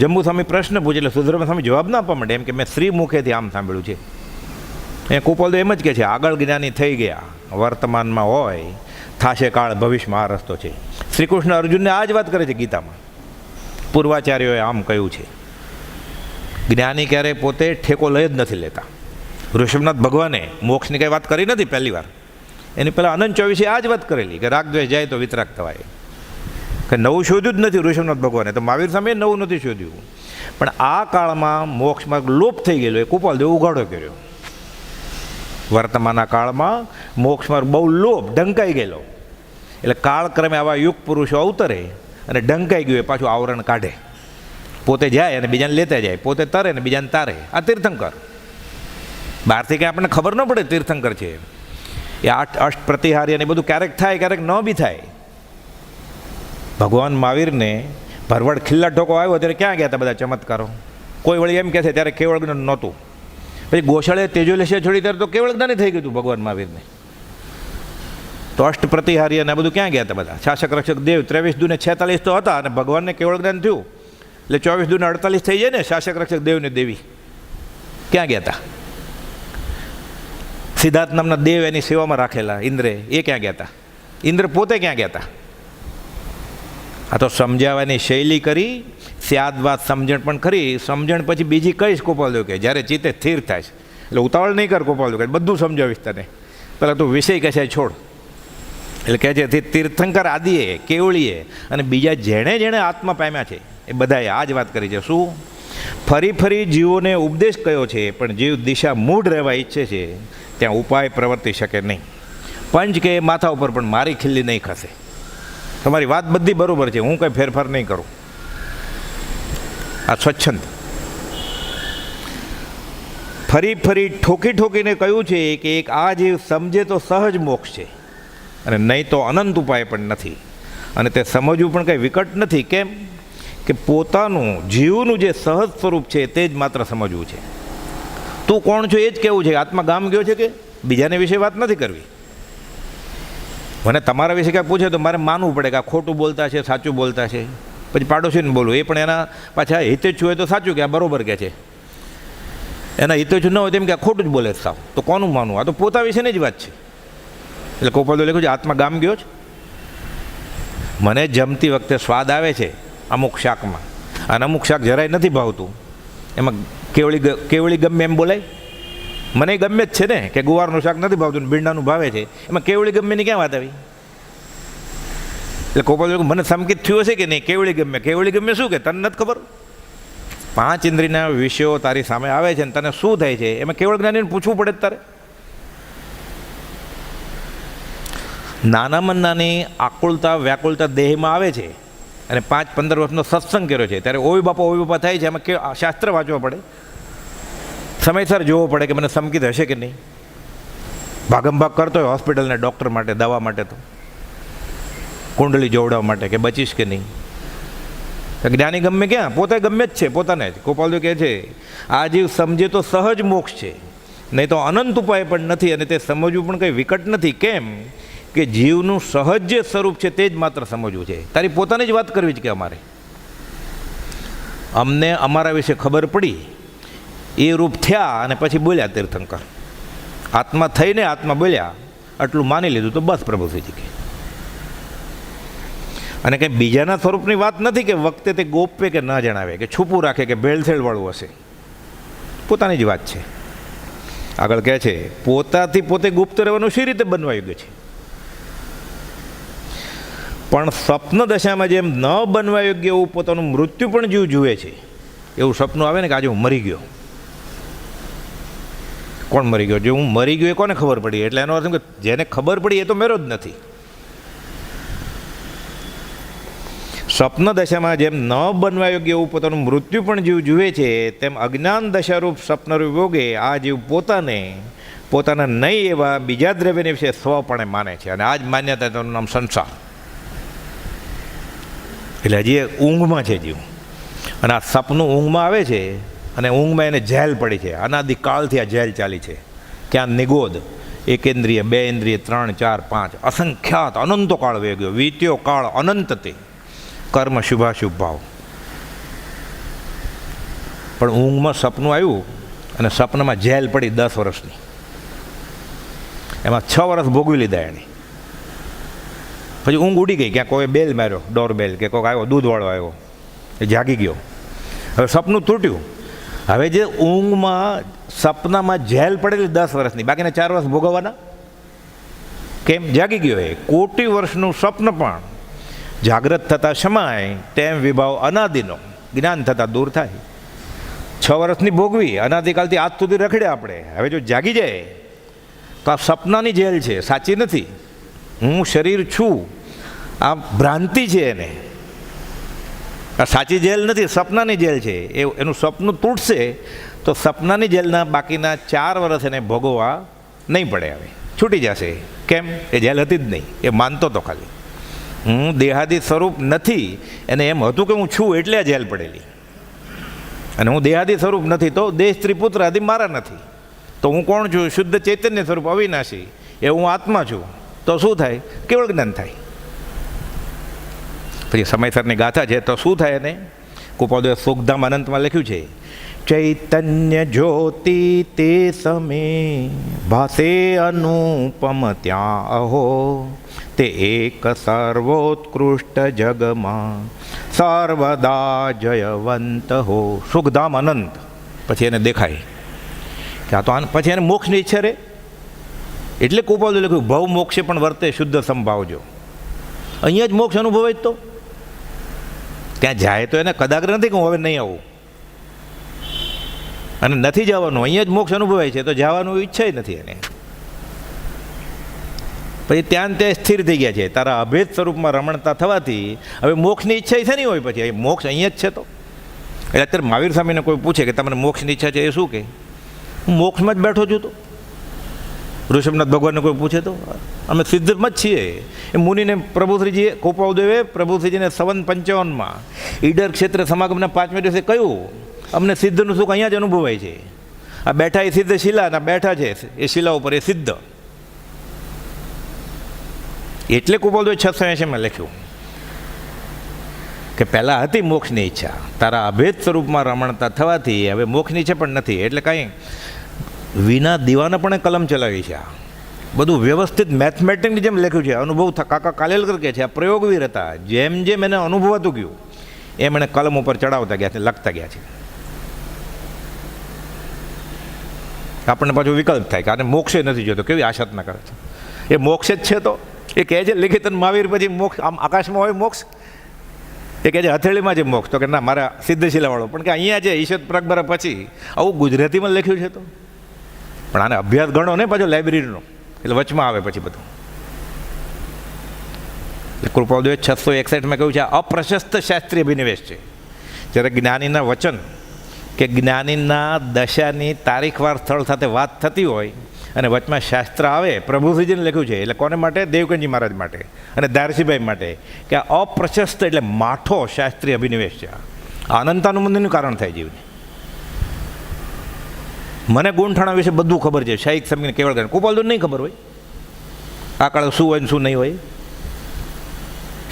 જંબુ સ્વામી પ્રશ્ન પૂછે એટલે સુધર્મા સ્વામી જવાબ ના આપવા માંડે, એમ કે મેં શ્રી મુખેથી આમ સાંભળ્યું છે. એ કૃપાલદેવ એમ જ કહે છે, આગળ જ્ઞાની થઈ ગયા, વર્તમાનમાં હોય, થાશે કાળ ભવિષ્યમાં આ રસ્તો છે. શ્રી કૃષ્ણ અર્જુનને આ જ વાત કરે છે ગીતામાં. પૂર્વાચાર્યોએ આમ કહ્યું છે. જ્ઞાની ક્યારે પોતે ઠેકો લઈ જ નથી લેતા. ઋષભનાથ ભગવાને મોક્ષની કંઈ વાત કરી નથી પહેલી વાર. એની પહેલાં અનંત 24 આ જ વાત કરેલી કે રાગ દ્વેષ જાય તો વિતરાગ થવાય. કે નવું શોધ્યું જ નથી ઋષભનાથ ભગવાને. તો મહાવીર સામે નવું નથી શોધ્યું. પણ આ કાળમાં મોક્ષ માર્ગ લોપ થઈ ગયેલો એ કૃપાલદેવ ઉઘાડો કર્યો. વર્તમાનના કાળમાં મોક્ષ માર્ગ બહુ લોપ, ઢંકાઈ ગયેલો. એટલે કાળક્રમે આવા યુગ પુરુષો અવતરે અને ઢંકાઈ ગયું એ પાછું આવરણ કાઢે. પોતે જાય અને બીજાને લેતા જાય, પોતે તરે ને બીજાને તારે. આ તીર્થંકર. બહારથી કંઈ આપણને ખબર ન પડે તીર્થંકર છે એ. અષ્ટ પ્રતિહારી અને બધું ક્યારેક થાય, ક્યારેક ન બી થાય. ભગવાન મહાવીરને ભરવડ ખિલ્લા ઠોકો આવ્યો ત્યારે ક્યાં ગયા હતા બધા ચમત્કારો? કોઈ વળી એમ કહે છે ત્યારે કેવળ જ્ઞાન નહોતું. પછી ગોશાળે તેજોલેશે છોડી ત્યારે તો કેવળ જ્ઞાની થઈ ગયું હતું ભગવાન મહાવીરને. તો અષ્ટ પ્રતિહારી અને આ બધું ક્યાં ગયા હતા બધા? શાસક રક્ષક દેવ 23 દુને 46 તો હતા, અને ભગવાનને કેવળ જ્ઞાન થયું એટલે 24 દુને 48 થઈ જાય ને. શાસક રક્ષક દેવ ને દેવી ક્યાં ગયા હતા? સિદ્ધાર્થ નામના દેવ એની સેવામાં રાખેલા ઇન્દ્રે, એ ક્યાં ગયા હતા? ઇન્દ્ર પોતે ક્યાં ગયા હતા? આ તો સમજાવવાની શૈલી કરી, સ્યાદ વાત સમજણ પણ ખરી. સમજણ પછી બીજી કઈશ કૃપાલદેવ કે જ્યારે ચિત્તે સ્થિર થાય છે. એટલે ઉતાવળ નહીં કર કૃપાલદેવ કે બધું સમજાવીશ તને. પહેલાં તું વિષય કહેશે છોડ. એટલે કહે છે તીર્થંકર આદિએ, કેવળીએ અને બીજા જેણે જેણે આત્મા પામ્યા છે એ બધાએ આ જ વાત કરી છે. શું? ફરી જીવોને ઉપદેશ કયો છે, પણ જીવ દિશા મૂઢ રહેવા ઈચ્છે છે ત્યાં ઉપાય પ્રવર્તી શકે નહીં. પંચ કે માથા ઉપર પણ મારી ખીલ્લી નહીં ખસે. તમારી વાત બધી બરાબર છે, હું કંઈ ફેરફાર નહીં કરું. આ સ્વચ્છંદ. ફરી ઠોકીને કહ્યું છે કે એક આ જીવ સમજે તો સહજ મોક્ષ છે, અને નહીં તો અનંત ઉપાય પણ નથી. અને તે સમજવું પણ કંઈ વિકટ નથી. કેમ કે પોતાનું જીવનું જે સહજ સ્વરૂપ છે તે જ માત્ર સમજવું છે. તું કોણ છો એ જ કહેવું છે. આત્મા ગામ ગયો છે કે બીજાને વિશે વાત નથી કરવી. મને તમારા વિશે ક્યાંક પૂછે તો મારે માનવું પડે કે આ ખોટું બોલતા છે, સાચું બોલતા છે. પછી પાડોશીને બોલવું, એ પણ એના પાછા હિતેચ્છુ હોય તો સાચું કે આ બરોબર કે છે, એના હિતેચ્છુ ન હોય તેમ કે આ ખોટું જ બોલે સાવ. તો કોનું માનવું? આ તો પોતા વિશેની જ વાત છે. એટલે કૃપાલદેવ લખ્યું છે આત્મા ગામ ગયો છે. મને જમતી વખતે સ્વાદ આવે છે અમુક શાકમાં, અને અમુક શાક જરાય નથી ભાવતું. એમાં કેવળી ગમે એમ બોલાય? મને ગમે જ છે ને કે ગુવારનું શાક નથી ભાવતું ને ભીંડાનું ભાવે છે. એમાં કેવળી ગમેની ક્યાં વાત આવી? એટલે કૃપાલદેવ મને સંકિત થયું હશે કે નહીં કેવળી ગમે શું કે તને નથી ખબર? 5 ઇન્દ્રિયના વિષયો તારી સામે આવે છે ને તને શું થાય છે એમાં કેવળ જ્ઞાનીને પૂછવું પડે તારે. નાનામાં નાની આકુળતા વ્યાકુળતા દેહમાં આવે છે, અને 5-15 વર્ષનો સત્સંગ કર્યો છે ત્યારે ઓય બાપા થાય છે. એમાં કે શાસ્ત્ર વાંચવા પડે, સમયસર જોવો પડે કે મને સંકિત હશે કે નહીં. ભાગમભાગ કરતો હોય હોસ્પિટલને ડૉક્ટર માટે, દવા માટે, તો કુંડલી જોવડાવવા માટે કે બચીશ કે નહીં. જ્ઞાની ગમે ક્યાં? પોતે ગમે જ છે પોતાને જ. કૃપાલદેવ કહે છે આ જીવ સમજે તો સહજ મોક્ષ છે, નહીં તો અનંત ઉપાય પણ નથી, અને તે સમજવું પણ કંઈ વિકટ નથી. કેમ કે જીવનું સહજ જે સ્વરૂપ છે તે જ માત્ર સમજવું છે. તારી પોતાની જ વાત કરવી છે કે અમને અમારા વિશે ખબર પડી, એ રૂપ થયા અને પછી બોલ્યા તીર્થંકર, આત્મા થઈને આત્મા બોલ્યા, આટલું માની લીધું તો બસ પ્રભુશ્રીજી કે. અને કંઈ બીજાના સ્વરૂપની વાત નથી કે વખતે તે ગોપવે કે ન જણાવે, કે છૂપું રાખે, કે ભેળસેળવાળું હશે. પોતાની જ વાત છે. આગળ કહે છે, પોતાથી પોતે ગુપ્ત રહેવાનું શી રીતે બનવાયું ગયું છે? પણ સ્વપ્ન દશામાં જેમ ન બનવા યોગ્ય એવું પોતાનું મૃત્યુ પણ જીવ જુએ છે. એવું સપનું આવે ને કે આજે હું મરી ગયો. કોણ મરી ગયો? જે હું મરી ગયો એ કોને ખબર પડી? એટલે એનો અર્થ કે જેને ખબર પડી એ તો મેરો જ નથી. સ્વપ્ન દશામાં જેમ ન બનવા યોગ્ય એવું પોતાનું મૃત્યુ પણ જીવ જુએ છે, તેમ અજ્ઞાન દશારૂપ સ્વપ્નરૂપ યોગે આ જીવ પોતાના નહીં એવા બીજા દ્રવ્યને વિશે સ્વપણે માને છે. અને આ જ માન્યતા તેનું નામ સંસાર. એટલે હજી ઊંઘમાં છે જીવ, અને આ સપનું ઊંઘમાં આવે છે, અને ઊંઘમાં એને જેલ પડી છે. અનાદિકાળથી આ જેલ ચાલી છે. ક્યાં નિગોદ, એકેન્દ્રિય, બે ઇન્દ્રિય, 3, 4, 5, અસંખ્યાત અનંતો કાળ વહી ગયો. વીત્યો કાળ અનંત તે કર્મ શુભાશુભ ભાવ. પણ ઊંઘમાં સપનું આવ્યું અને સપનામાં જેલ પડી 10 વર્ષની. એમાં 6 વર્ષ ભોગવી લીધા એણે. પછી ઊંઘ ઉડી ગઈ, ક્યાં કોઈ બેલ માર્યો, ડોરબેલ, કે કોઈક આવ્યો, દૂધવાળો આવ્યો, એ જાગી ગયો. હવે સપનું તૂટ્યું. હવે જે ઊંઘમાં સપનામાં જેલ પડેલી 10 વર્ષની, બાકીના 4 વર્ષ ભોગવવાના. કેમ? જાગી ગયો. એ કોટી વર્ષનું સ્વપ્ન પણ જાગ્રત થતાં સમાય, તેમ વિભાવ અનાદિનો જ્ઞાન થતાં દૂર થાય. 6 વર્ષની ભોગવી, અનાદિકાલથી આજ સુધી રખડ્યા આપણે. હવે જો જાગી જાય તો આ સપનાની જેલ છે, સાચી નથી. હું શરીર છું, આ ભ્રાંતિ છે. એને આ સાચી જેલ નથી, સપનાની જેલ છે. એનું સપનું તૂટશે તો સપનાની જેલના બાકીના 4 વર્ષ એને ભોગવવા નહીં પડે. હવે છૂટી જશે. કેમ? એ જેલ હતી જ નહીં. એ માનતો તો ખાલી હું દેહાદી સ્વરૂપ નથી. એને એમ હતું કે હું છું એટલે આ જેલ પડેલી. અને હું દેહાદી સ્વરૂપ નથી તો દેહ સ્ત્રી પુત્ર આદિ મારા નથી. તો હું કોણ છું? શુદ્ધ ચૈતન્ય સ્વરૂપ અવિનાશી. એ હું આત્મા છું. તો શું થાય? કેવળ જ્ઞાન થાય. પછી સમયસરની ગાથા છે તો શું થાય? એને કુપોદય સુખધામ અનંતમાં લખ્યું છે, ચૈતન્ય જ્યોતિ તે સમે ભાસે અનુપમ ત્યાં અહો, તે એક સર્વોત્કૃષ્ટ જગમાં સર્વદા જયવંત હો. સુખધામ અનંત. પછી એને દેખાય કે આ તો પછી એને મોક્ષની ઈચ્છા રહે. એટલે કુપાલુ લખ્યું, ભવ મોક્ષે પણ વર્તે શુદ્ધ સંભાવજો. અહીંયા જ મોક્ષ અનુભવાય તો ત્યાં જાય તો એને કદાગ્ર નથી કે હું હવે નહીં આવું, અને નથી જવાનું. અહીંયા જ મોક્ષ અનુભવાય છે તો જવાનું ઈચ્છા નથી એને. પછી ત્યાં તે સ્થિર થઈ ગયા છે. તારા અભેદ સ્વરૂપમાં રમણતા થવાથી હવે મોક્ષની ઈચ્છા છે નહીં હોય. પછી મોક્ષ અહીંયા જ છે. તો એટલે અત્યારે મહાવીર સ્વામીને કોઈ પૂછે કે તમને મોક્ષની ઈચ્છા છે, એ શું કે હું મોક્ષમાં જ બેઠો છું. તો ઋષભનાથ ભગવાનને કોઈ પૂછે તો અમે સિદ્ધમાં જ છીએ. એ મુનિને પ્રભુશ્રીજીએ કોપાઉદેવે પ્રભુશ્રીજીને 55 ઈડર ક્ષેત્ર સમાગમના 5મે દિવસે કહ્યું, અમને સિદ્ધનું સુખ અહીંયા જ અનુભવાય છે. આ બેઠા એ સિદ્ધ શિલા બેઠા છે એ શિલા ઉપર એ સિદ્ધ. એટલે કુપાલદેવે 680માં લખ્યું કે પહેલાં હતી મોક્ષની ઈચ્છા, તારા અભેદ સ્વરૂપમાં રમણતા થવાથી હવે મોક્ષની ઈચ્છા પણ નથી. એટલે કાંઈ વિના દીવાના પણ કલમ ચલાવી છે. આ બધું વ્યવસ્થિત મેથમેટિકની જેમ લખ્યું છે. અનુભવ કાકા કાલેલકર કહે છે આ પ્રયોગવીર હતા. જેમ જેમ એને અનુભવાતું ગયું એમ એને કલમ ઉપર ચડાવતા ગયા છે, લખતા ગયા છે. આપણને પાછું વિકલ્પ થાય કે આને મોક્ષે નથી જોતો. કેવી આશાતના કરે છે. એ મોક્ષ જ છે. તો એ કહે છે લિખિત મહાવીર પછી મોક્ષ આમ આકાશમાં હોય મોક્ષ? એ કહે છે હથેળીમાં જે મોક્ષ. તો કે ના, મારા સિદ્ધશિલાવાળો. પણ કે અહીંયા છે ઈશત પ્રગબરા પછી આવું ગુજરાતીમાં લખ્યું છે. તો પણ આને અભ્યાસ ગણો ને પાછો લાઇબ્રેરીનો, એટલે વચમાં આવે પછી બધું. એટલે કૃપાદેવે 661માં કહ્યું છે આ અપ્રશસ્ત શાસ્ત્રીય અભિનિવેશ છે. જ્યારે જ્ઞાનીના વચન કે જ્ઞાનીના દશાની તારીખવાર સ્થળ સાથે વાત થતી હોય અને વચમાં શાસ્ત્ર આવે, પ્રભુશ્રીજીને લખ્યું છે. એટલે કોને માટે? દેવકનજી મહારાજ માટે અને દારસીભાઈ માટે. કે આ અપ્રશસ્ત એટલે માઠો શાસ્ત્રીય અભિનિવેશ છે. આ અનંતાનુબંધનું કારણ થાય જીવને. મને ગૂંઠાણા વિશે બધું ખબર છે, શાહીક સમીને કેવળ ગણ, કુપાલદુન નહીં ખબર હોય આ કાળે શું હોય ને શું નહીં હોય.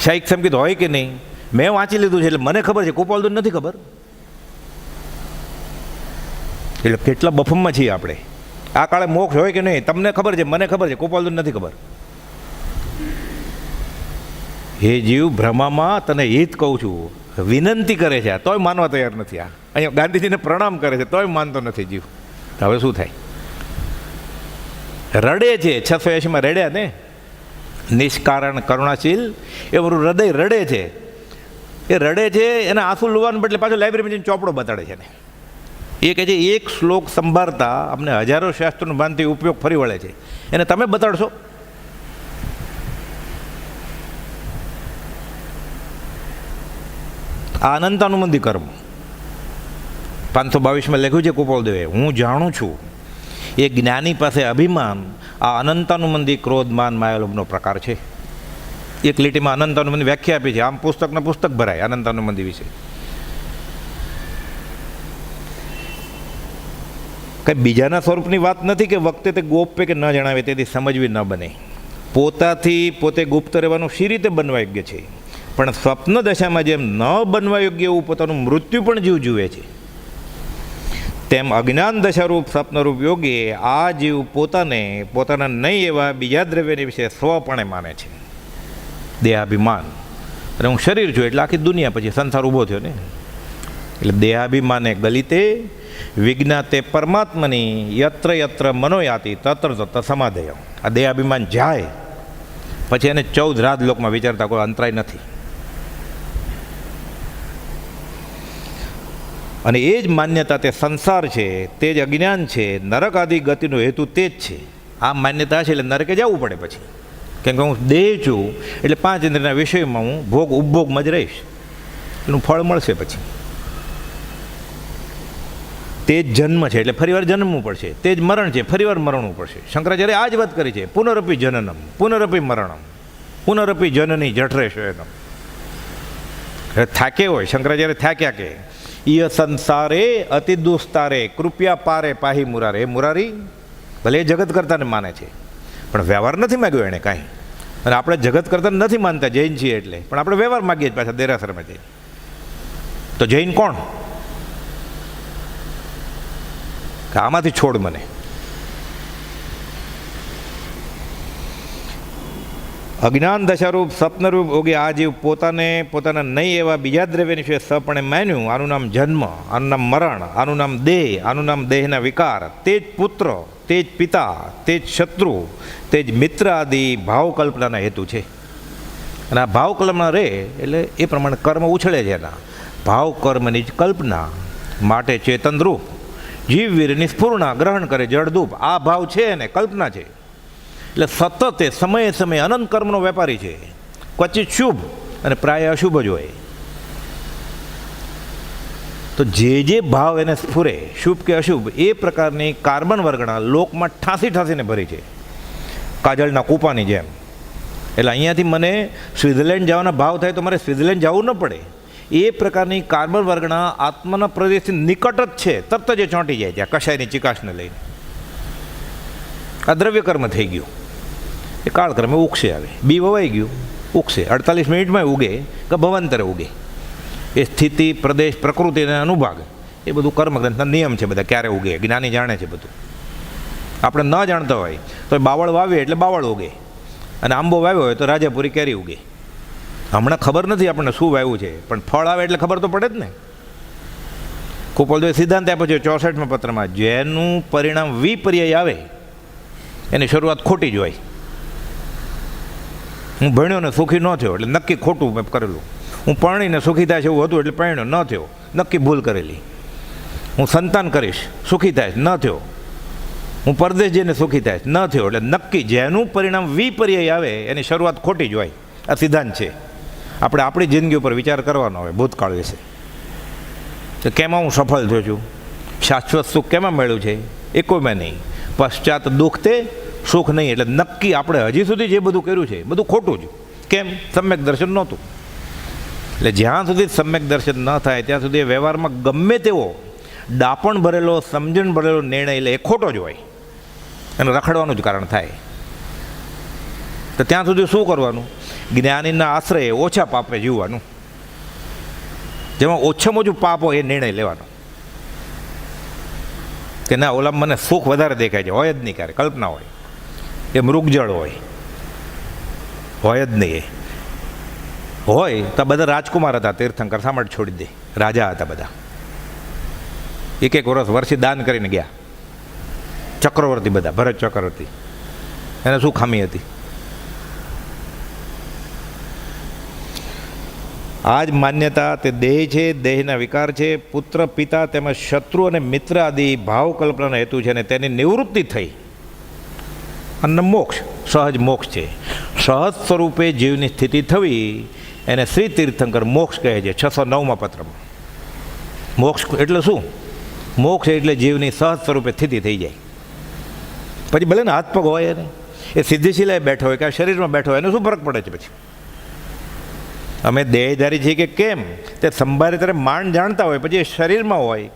શાહીક સમી તો હોય કે નહીં, મેં વાંચી લીધું છે એટલે મને ખબર છે, કુપાલદુન નથી ખબર. એટલે કેટલા બફમમાં છીએ આપણે. આ કાળે મોક્ષ હોય કે નહીં તમને ખબર છે, મને ખબર છે, કુપાલદુન નથી ખબર. હે જીવ, ભ્રમામાં તને હિત કહું છું, વિનંતી કરે છે તોય માનવા તૈયાર નથી. આ અહીંયા ગાંધીજીને પ્રણામ કરે છે તોય માનતો નથી જીવ. હવે શું થાય? રડે છે 680માં રડ્યા ને, નિષ્કારણ કરુણાશીલ એ મારું હૃદય રડે છે. એ રડે છે, એને આંસુ લુવાનું બદલે પાછો લાઇબ્રેરીમાં જઈને ચોપડો બતાડે છે ને. એ કહે છે એક શ્લોક સંભાળતા અમને હજારો શાસ્ત્રોનું ભાનથી ઉપયોગ ફરી વળે છે, એને તમે બતાડશો? આ અનંતાનુબંધી કર્મ 522માં લખ્યું છે કુપાલદેવે, હું જાણું છું એ જ્ઞાની પાસે અભિમાન આ અનંતાનુબંધી ક્રોધ માન માયાલોભનો પ્રકાર છે. એક લીટીમાં અનંતાનુબંધી વ્યાખ્યા આપી છે. આમ પુસ્તકના પુસ્તક ભરાય અનંતાનુબંધી વિશે. કંઈ બીજાના સ્વરૂપની વાત નથી કે વખતે તે ગોપ્ય કે ન જણાવે તેથી સમજવી ન બને. પોતાથી પોતે ગુપ્ત રહેવાનું શી રીતે બનવા યોગ્ય છે, પણ સ્વપ્ન દશામાં જેમ ન બનવા યોગ્ય એવું પોતાનું મૃત્યુ પણ જીવ જુએ છે, તેમ અજ્ઞાન દશારૂપ સ્વપ્નરૂપ યોગી આ જીવ પોતાના નહીં એવા બીજા દ્રવ્યની વિશે સ્વપણે માને છે. દેહાભિમાન, અને હું શરીર છું એટલે આખી દુનિયા, પછી સંસાર ઊભો થયો ને. એટલે દેહાભિમાને ગલિતે વિજ્ઞાતે પરમાત્માની યત્ર યત્ર મનોયાતિ તત્ર તત્ર સમાધેય. આ દેહાભિમાન જાય પછી એને 14 રાજલોકમાં વિચારતા કોઈ અંતરાય નથી. અને એ જ માન્યતા તે સંસાર છે, તે જ અજ્ઞાન છે, નરક આદિ ગતિનો હેતુ તે જ છે. આ માન્યતા છે એટલે નરકે જવું પડે પછી, કેમ કે હું દેહ છું એટલે 5 ઇન્દ્રિયના વિષયમાં હું ભોગ ઉપભોગમાં જ રહીશ, એનું ફળ મળશે પછી. તે જ જન્મ છે એટલે ફરીવાર જન્મવું પડશે, તે જ મરણ છે ફરીવાર મરણવું પડશે. શંકરાચાર્ય આ જ વાત કરી છે, પુનરપી જનનમ પુનરપી મરણમ પુનરપી જનની જઠરે શયનમ. થાકે હોય શંકરાચાર્ય થાક્યા કે ઈય સંસારે અતિ દુસ્તારે કૃપયા પારે પાહી મુરારે. એ મુરારી ભલે એ જગત કરતાને માને છે પણ વ્યવહાર નથી માગ્યો એણે કાંઈ. અને આપણે જગત કરતા નથી માનતા જૈન છીએ એટલે, પણ આપણે વ્યવહાર માગીએ જ પાછા દેરાસરમાં જઈને. તો જૈન કોણ? આમાંથી છોડ મને. અજ્ઞાન દશારૂપ સ્વપ્નરૂપ યોગી આ જીવ પોતાના નહીં એવા બીજા દ્રવ્યની વિશે સપણે માન્યું. આનું નામ જન્મ, આનું નામ મરણ, આનું નામ દેહ, આનું નામ દેહના વિકાર. તે જ પુત્ર, તે જ પિતા, તે જ શત્રુ, તે જ મિત્ર આદિ ભાવકલ્પનાના હેતુ છે. અને આ ભાવકલ્પના રહે એટલે એ પ્રમાણે કર્મ ઉછળે છે. એના ભાવ કર્મની જ કલ્પના માટે ચેતનરૂપ જીવવીરની સ્ફૂર્ણા ગ્રહણ કરે જળધૂપ. આ ભાવ છે ને કલ્પના છે એટલે સતત એ સમયે સમયે અનંત કર્મનો વેપારી છે. ક્વચિત શુભ અને પ્રાય અશુભ જ હોય. તો જે ભાવ એને સ્ફુરે શુભ કે અશુભ એ પ્રકારની કાર્બન વર્ગણા લોકમાં ઠાંસીને ભરી છે, કાજળના કૂપાની જેમ. એટલે અહીંયાથી મને સ્વિટ્ઝરલેન્ડ જવાના ભાવ થાય તો મારે સ્વિટ્ઝરલેન્ડ જવું ન પડે. એ પ્રકારની કાર્બન વર્ગણા આત્માના પ્રદેશથી નિકટ જ છે, તરત જ ચોંટી જાય ત્યાં કશાયની ચિકાશને લઈને. આ દ્રવ્ય કર્મ થઈ ગયું. એ કાળક્રમે ઉગશે. આવે બી વવાઈ ગયું, ઉગશે 48 મિનિટમાં ઉગે કે ભવાંતરે ઉગે. એ સ્થિતિ પ્રદેશ પ્રકૃતિ અને અનુભાગ એ બધું કર્મગ્રંથના નિયમ છે બધા, ક્યારે ઉગે જ્ઞાની જાણે છે બધું. આપણે ન જાણતા હોય તો બાવળ વાવીએ એટલે બાવળ ઉગે, અને આંબો વાવ્યો હોય તો રાજાપુરી કેરી ઉગે. હમણાં ખબર નથી આપણને શું વાવ્યું છે, પણ ફળ આવે એટલે ખબર તો પડે જ ને. કુપાલદેવે સિદ્ધાંત આપ્યો છે 64માં પત્રમાં, જેનું પરિણામ વિપર્યય આવે એની શરૂઆત ખોટી જ હોય. હું ભણ્યો ને સુખી ન થયો એટલે નક્કી ખોટું મેં કરેલું. હું પરણીને સુખી થાય છે એવું હતું એટલે પરણ્યો ન થયો, નક્કી ભૂલ કરેલી. હું સંતાન કરીશ સુખી થાય ન થયો, હું પરદેશ જઈને સુખી થાય ન થયો, એટલે નક્કી જેનું પરિણામ વિપર્યય આવે એની શરૂઆત ખોટી જ હોય. આ સિદ્ધાંત છે. આપણે આપણી જિંદગી ઉપર વિચાર કરવાનો હોય ભૂતકાળ વિશે, તો કેમાં હું સફળ થયો છું, શાશ્વત સુખ કેમાં મળ્યું છે, એ કોઈમાં નહીં. પશ્ચાત દુઃખ તે સુખ નહીં. એટલે નક્કી આપણે હજી સુધી જે બધું કર્યું છે બધું ખોટું જ. કેમ? સમ્યક દર્શન નહોતું. એટલે જ્યાં સુધી સમ્યક દર્શન ન થાય ત્યાં સુધી વ્યવહારમાં ગમે તેવો ડાપણ ભરેલો, સમજણ ભરેલો નિર્ણય લે એ ખોટો જ હોય અને રખડવાનું જ કારણ થાય. તો ત્યાં સુધી શું કરવાનું? જ્ઞાનીના આશ્રયે ઓછા પાપે જીવવાનું, જેમાં ઓછામાં ઓછું પાપ હોય એ નિર્ણય લેવાનો કે ના, ઓલામાં મને સુખ વધારે દેખાય છે. હોય જ નહીં, ક્યારે કલ્પના હોય, એ મૃગજળ હોય જ નહીં. હોય તો બધા રાજકુમાર હતા, તીર્થંકર શા માટે છોડી દે? રાજા હતા બધા, એક વર્ષથી દાન કરીને ગયા. ચક્રવર્તી બધા, ભરત ચક્રવર્તી, એને શું ખામી હતી? આ જ માન્યતા તે દેહ છે, દેહના વિકાર છે, પુત્ર પિતા તેમજ શત્રુ અને મિત્ર આદિ ભાવ કલ્પનાનો હેતુ છે, અને તેની નિવૃત્તિ થઈ અને મોક્ષ, સહજ મોક્ષ છે. સહજ સ્વરૂપે જીવની સ્થિતિ થવી એને શ્રી તીર્થંકર મોક્ષ કહે છે 609માં પત્રમાં. મોક્ષ એટલે શું? મોક્ષ એટલે જીવની સહજ સ્વરૂપે સ્થિતિ થઈ જાય. પછી ભલે ને હાથ પગ હોય એને, એ સિદ્ધિશિલાએ બેઠો હોય કે શરીરમાં બેઠો હોય, એને શું ફરક પડે છે? પછી અમે દેહધારી છીએ કે કેમ તે સંભારે ત્યારે માંડ જાણતા હોય, પછી એ શરીરમાં હોય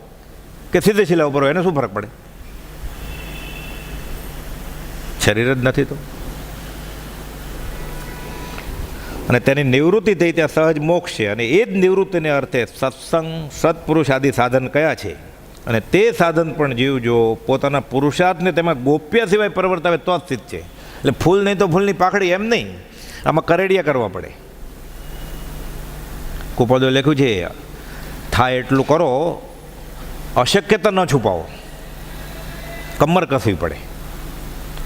કે સિદ્ધિશિલા ઉપર હોય, એને શું ફરક પડે? શરીર જ નથી તો. અને તેની નિવૃત્તિ થઈ ત્યાં સહજ મોક્ષ છે, અને એ જ નિવૃત્તિને અર્થે સત્સંગ, સત્પુરુષ આદિ સાધન કયા છે, અને તે સાધન પણ જીવ જો પોતાના પુરુષાર્થને તેમાં ગોપ્ય સિવાય પરવર્તાવે તો જ સિદ્ધ છે. એટલે ફૂલ નહીં તો ફૂલની પાખડી એમ નહીં, આમાં કરેડિયા કરવા પડે. કુપદો લખ્યું છે, થાય એટલું કરો, અશક્યતા ન છુપાવો, કમર કસવી પડે.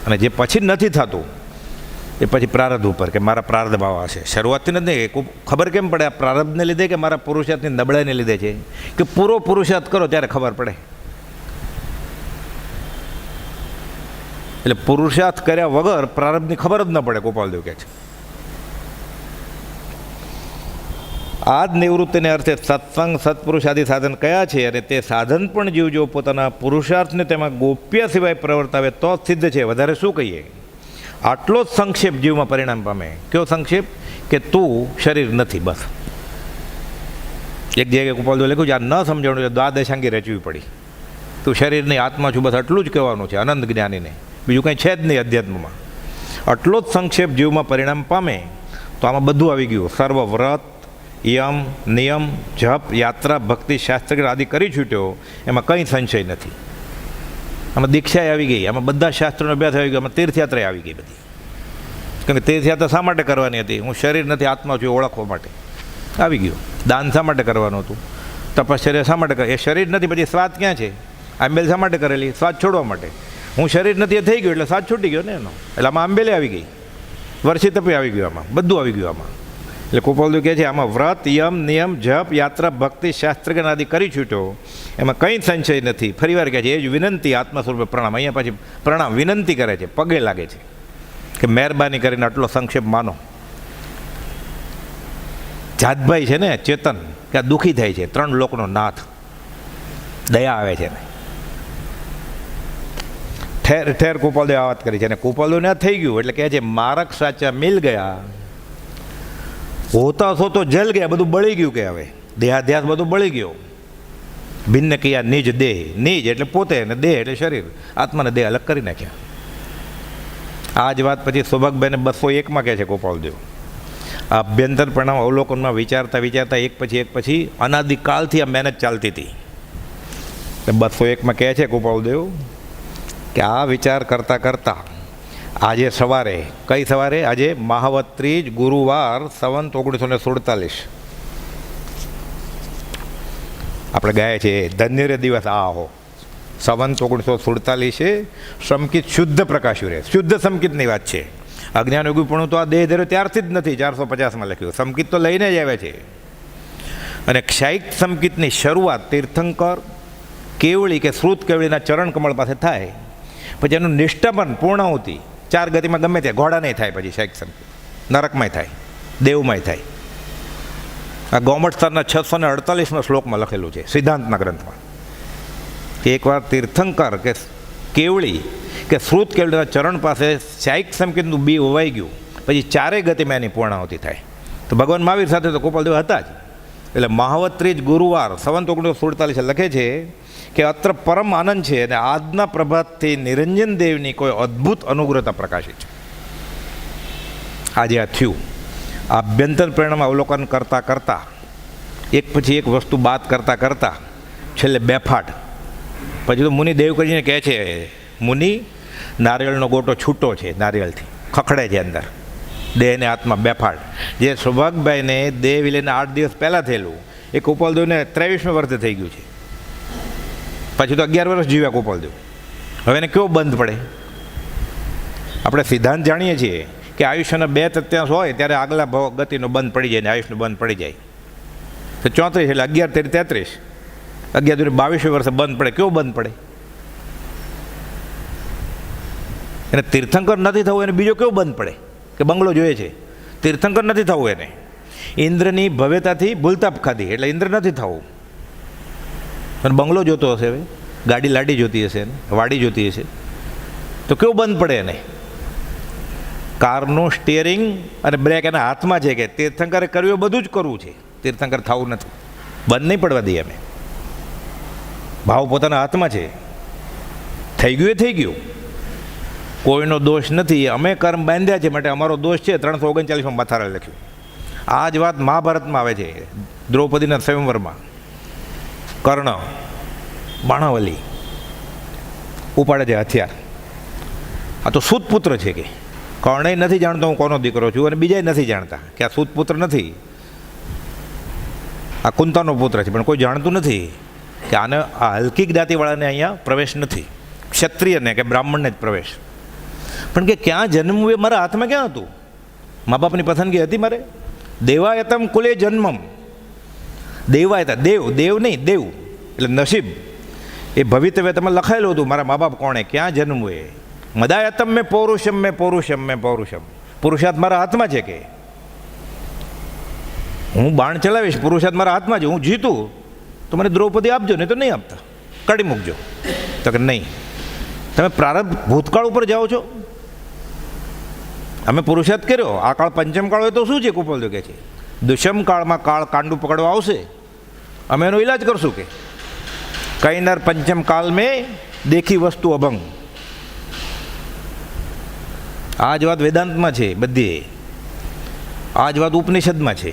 અને જે પછી નથી થતું એ પછી પ્રારબ્ધ ઉપર, કે મારા પ્રારબ્ધ ભાવ હશે. શરૂઆતથી નથી ખબર કેમ પડે? આ પ્રારબ્ધને લીધે કે મારા પુરુષાર્થની નબળાઈને લીધે છે, કે પૂરો પુરુષાર્થ કરો ત્યારે ખબર પડે. એટલે પુરુષાર્થ કર્યા વગર પ્રારબ્ધની ખબર જ ન પડે, ગોપાલદેવ કહે છે. આ જ નિવૃત્તિને અર્થે સત્સંગ, સત્પુરુષ આદિ સાધન કયા છે, અને તે સાધન પણ જીવ જો પોતાના પુરુષાર્થને તેમાં ગોપ્ય સિવાય પ્રવર્તાવે તો જ સિદ્ધ છે. વધારે શું કહીએ? આટલો જ સંક્ષેપ જીવમાં પરિણામ પામે. કયો સંક્ષેપ? કે તું શરીર નથી, બસ. એક જગ્યાએ ગોપાલદેવ લખ્યું છે, આ ન સમજાણું એટલે દ્વાદશાંગી રચવી પડી. તું શરીરની આત્મા છું, બસ આટલું જ કહેવાનું છે અનંત જ્ઞાનીને, બીજું કંઈ છે જ નહીં અધ્યાત્મમાં. આટલો જ સંક્ષેપ જીવમાં પરિણામ પામે તો આમાં બધું આવી ગયું. સર્વ વ્રત, યમ, નિયમ, જપ, યાત્રા, ભક્તિ, શાસ્ત્ર આદિ કરી છૂટ્યો, એમાં કંઈ સંશય નથી. આમાં દીક્ષાએ આવી ગઈ, આમાં બધા શાસ્ત્રોનો અભ્યાસ આવી ગયો, આમાં તીર્થયાત્રાએ આવી ગઈ બધી. કારણ કે તીર્થયાત્રા શા માટે કરવાની હતી? હું શરીર નથી, આત્મા છું ઓળખવા માટે આવી ગયું. દાન શા માટે કરવાનું હતું? તપશ્ચર્યા શા માટે? એ શરીર નથી, પછી સ્વાદ ક્યાં છે? આંબેલ શા માટે કરેલી? સ્વાદ છોડવા માટે. હું શરીર નથી એ થઈ ગયું એટલે સ્વાદ છૂટી ગયો ને એનો. એટલે આમાં આંબેલે આવી ગઈ, વર્ષી તપી આવી ગયું, આમાં બધું આવી ગયું આમાં. એટલે કુપાલદેવ કહે છે, આમાં વ્રત, યમ, નિયમ, જપ, યાત્રા, ભક્તિ, શાસ્ત્રજ્ઞાન આદિ કરી છૂટ્યો, એમાં કંઈ સંશય નથી. ફરીવાર કહે છે, એ જ વિનંતી આત્મા સ્વરૂપે પ્રણામ. અહીંયા પછી પ્રણામ વિનંતી કરે છે, પગે લાગે છે કે મહેરબાની કરીને આટલો સંક્ષેપ માનો. જાતભાઈ છે ને ચેતન, કે આ દુઃખી થાય છે, 3 લોકનો નાથ, દયા આવે છે ને. ઠેર ઠેર કુપાલદેવ આ વાત કરી છે, અને કુપાલદેવને આ થઈ ગયું એટલે કહે છે, મારક સાચા મિલ ગયા, હોતા છો તો જલ ગયા, બધું બળી ગયું. કે હવે દેહાધ્યાસ બધું બળી ગયો. ભિન્ન કિયા નિજ દેહ, નિજ એટલે પોતે, અને દેહ એટલે શરીર, આત્માને દેહ અલગ કરી નાખ્યા. આ જ વાત પછી સૌભાગભાઈને 201માં કહે છે ગોપાલદેવ. આ અભ્યંતર પરિણામ અવલોકનમાં વિચારતા વિચારતા એક પછી અનાદિકાળથી આ મહેનત ચાલતી હતી. 201માં કહે છે ગોપાલદેવ કે આ વિચાર કરતાં કરતાં આજે સવારે, કઈ સવારે? આજે મહાવત ત્રીજ, ગુરુવાર, સંવત 1947. આપણે ગાય છે, ધન્ય રે દિવસ આ હો. સંવત 1947 સમકિત શુદ્ધ પ્રકાશ્યું રહે. શુદ્ધ સમકિતની વાત છે. અજ્ઞાન યોગીપણું તો આ દેહ ધર્યો ત્યારથી જ નથી. 450માં લખ્યું. સમકિત તો લઈને જ આવે છે. અને ક્ષાયિક સમકિતની શરૂઆત તીર્થંકર, કેવળી કે શ્રુત કેવળીના ચરણ કમળ પાસે થાય. પછી એનું નિષ્ઠાપન, પૂર્ણાહુતિ 4 ગતિમાં ગમે ત્યાં, ઘોડા નહીં થાય. પછી ક્ષાયિક સમકિત નરકમાંય થાય, દેવમાંય થાય. આ ગૌમઠસ્થાનના 648માં શ્લોકમાં લખેલું છે, સિદ્ધાંતના ગ્રંથમાં. એકવાર તીર્થંકર કે કેવળી કે શ્રુત કેવળીના ચરણ પાસે ક્ષાયિક સમકિતનું બી વવાઈ ગયું, પછી 4 ગતિમાં એની પૂર્ણાહુતિ થાય. તો ભગવાન મહાવીર સાથે તો ગોપાલદેવ હતા જ. એટલે મહાવત ત્રીજ, ગુરુવાર, સંવત 1947 લખે છે કે અત્ર પરમ આનંદ છે અને આજના પ્રભાતથી નિરંજન દેવની કોઈ અદ્ભુત અનુગ્રહતા પ્રકાશી છે. આજે આ થયું. આભ્યંતર પરિણામ અવલોકન કરતાં કરતાં એક પછી એક વસ્તુ બાદ કરતાં કરતાં છેલ્લે બેફાટ. પછી તો મુનિ દેવ કરીને કહે છે, મુનિ નારિયેળનો ગોટો છૂટો છે, નારિયેળથી ખખડે છે અંદર, દેહને આત્મા બેફાટ. જે સૌભાગભાઈને દેહ વિલેને 8 દિવસ પહેલાં થયેલું એ કુપાલદેવને 23વેं વર્ષે થઈ ગયું છે. પછી તો 11 વર્ષ જીવ્યા કુપાલદેવ. હવે એને કેવો બંધ પડે? આપણે સિદ્ધાંત જાણીએ છીએ કે આયુષ્યના 2 તત્યાંશ હોય ત્યારે આગલા ગતિનો બંધ પડી જાય ને આયુષ્યનો બંધ પડી જાય. તો 34 એટલે 11 33, 11 22 વર્ષે બંધ પડે. કેવો બંધ પડે? એને તીર્થંકર નથી થવું, એને બીજો કેવો બંધ પડે કે બંગલો જોઈએ છે, તીર્થંકર નથી થવું. એને ઇન્દ્રની ભવ્યતાથી ભૂલતાપ ખાધી એટલે ઇન્દ્ર નથી થવું. અને બંગલો જોતો હશે, હવે ગાડી લાડી જોતી હશે, એને વાડી જોતી હશે, તો કેવો બંધ પડે એને? કારનું સ્ટિયરિંગ અને બ્રેક એના હાથમાં છે. કે તીર્થંકરે કર્યું બધું જ કરવું છે, તીર્થંકર થવું નથી. બંધ નહીં પડવા દઈએ અમે. ભાવ પોતાના હાથમાં છે. થઈ ગયું એ થઈ ગયું, કોઈનો દોષ નથી. અમે કર્મ બાંધ્યા છે માટે અમારો દોષ છે. 339માં મથારે લખ્યું. આ જ વાત મહાભારતમાં આવે છે, દ્રૌપદીના સ્વયંવરમાં. કર્ણ બાણાવલી ઉપાડે છે હથિયાર. આ તો સૂતપુત્ર છે. કે કર્ણય નથી જાણતો હું કોનો દીકરો છું, અને બીજાય નથી જાણતા કે આ સૂતપુત્ર નથી, આ કુંતાનો પુત્ર છે. પણ કોઈ જાણતું નથી કે આને આ હલકી જ્ઞાતિવાળાને અહીંયા પ્રવેશ નથી, ક્ષત્રિયને કે બ્રાહ્મણને જ પ્રવેશ. પણ કે ક્યાં જન્મવું એ મારા હાથમાં ક્યાં હતું? મા બાપની પસંદગી હતી મારે? દેવાયતમ કુલે જન્મમ. દેવાયતા દેવ, દેવ નહીં દેવ એટલે નસીબ. એ ભવિતવ્ય તમે લખાયેલું હતું મારા મા બાપ કોણે, ક્યાં જન્મવું એ. મદાયતમ મેં પૌરુષમ મેં પૌરુષમ મેં પૌરુષમ. પુરુષાર્થ મારા હાથમાં છે. કે હું બાણ ચલાવીશ, પુરુષાર્થ મારા હાથમાં છે. હું જીતું તો મને દ્રૌપદી આપજો, નહીં તો નહીં આપતા, કાઢી મૂકજો. તો કે નહીં, તમે પ્રારબ્ધ ભૂતકાળ ઉપર જાઓ છો. અમે પુરુષાર્થ કર્યો, આ કાળ પંચમ કાળ હોય તો શું છે? કુપાલદેવ કહે છે દુષ્મ કાળમાં કાળ કાંડું પકડવા આવશે, અમે એનો ઈલાજ કરશું. કે કઈ નર પંચમ કાલ મેં દેખી વસ્તુ અભંગ. આ જ વાત વેદાંતમાં છે બધી, આ જ વાત ઉપનિષદમાં છે.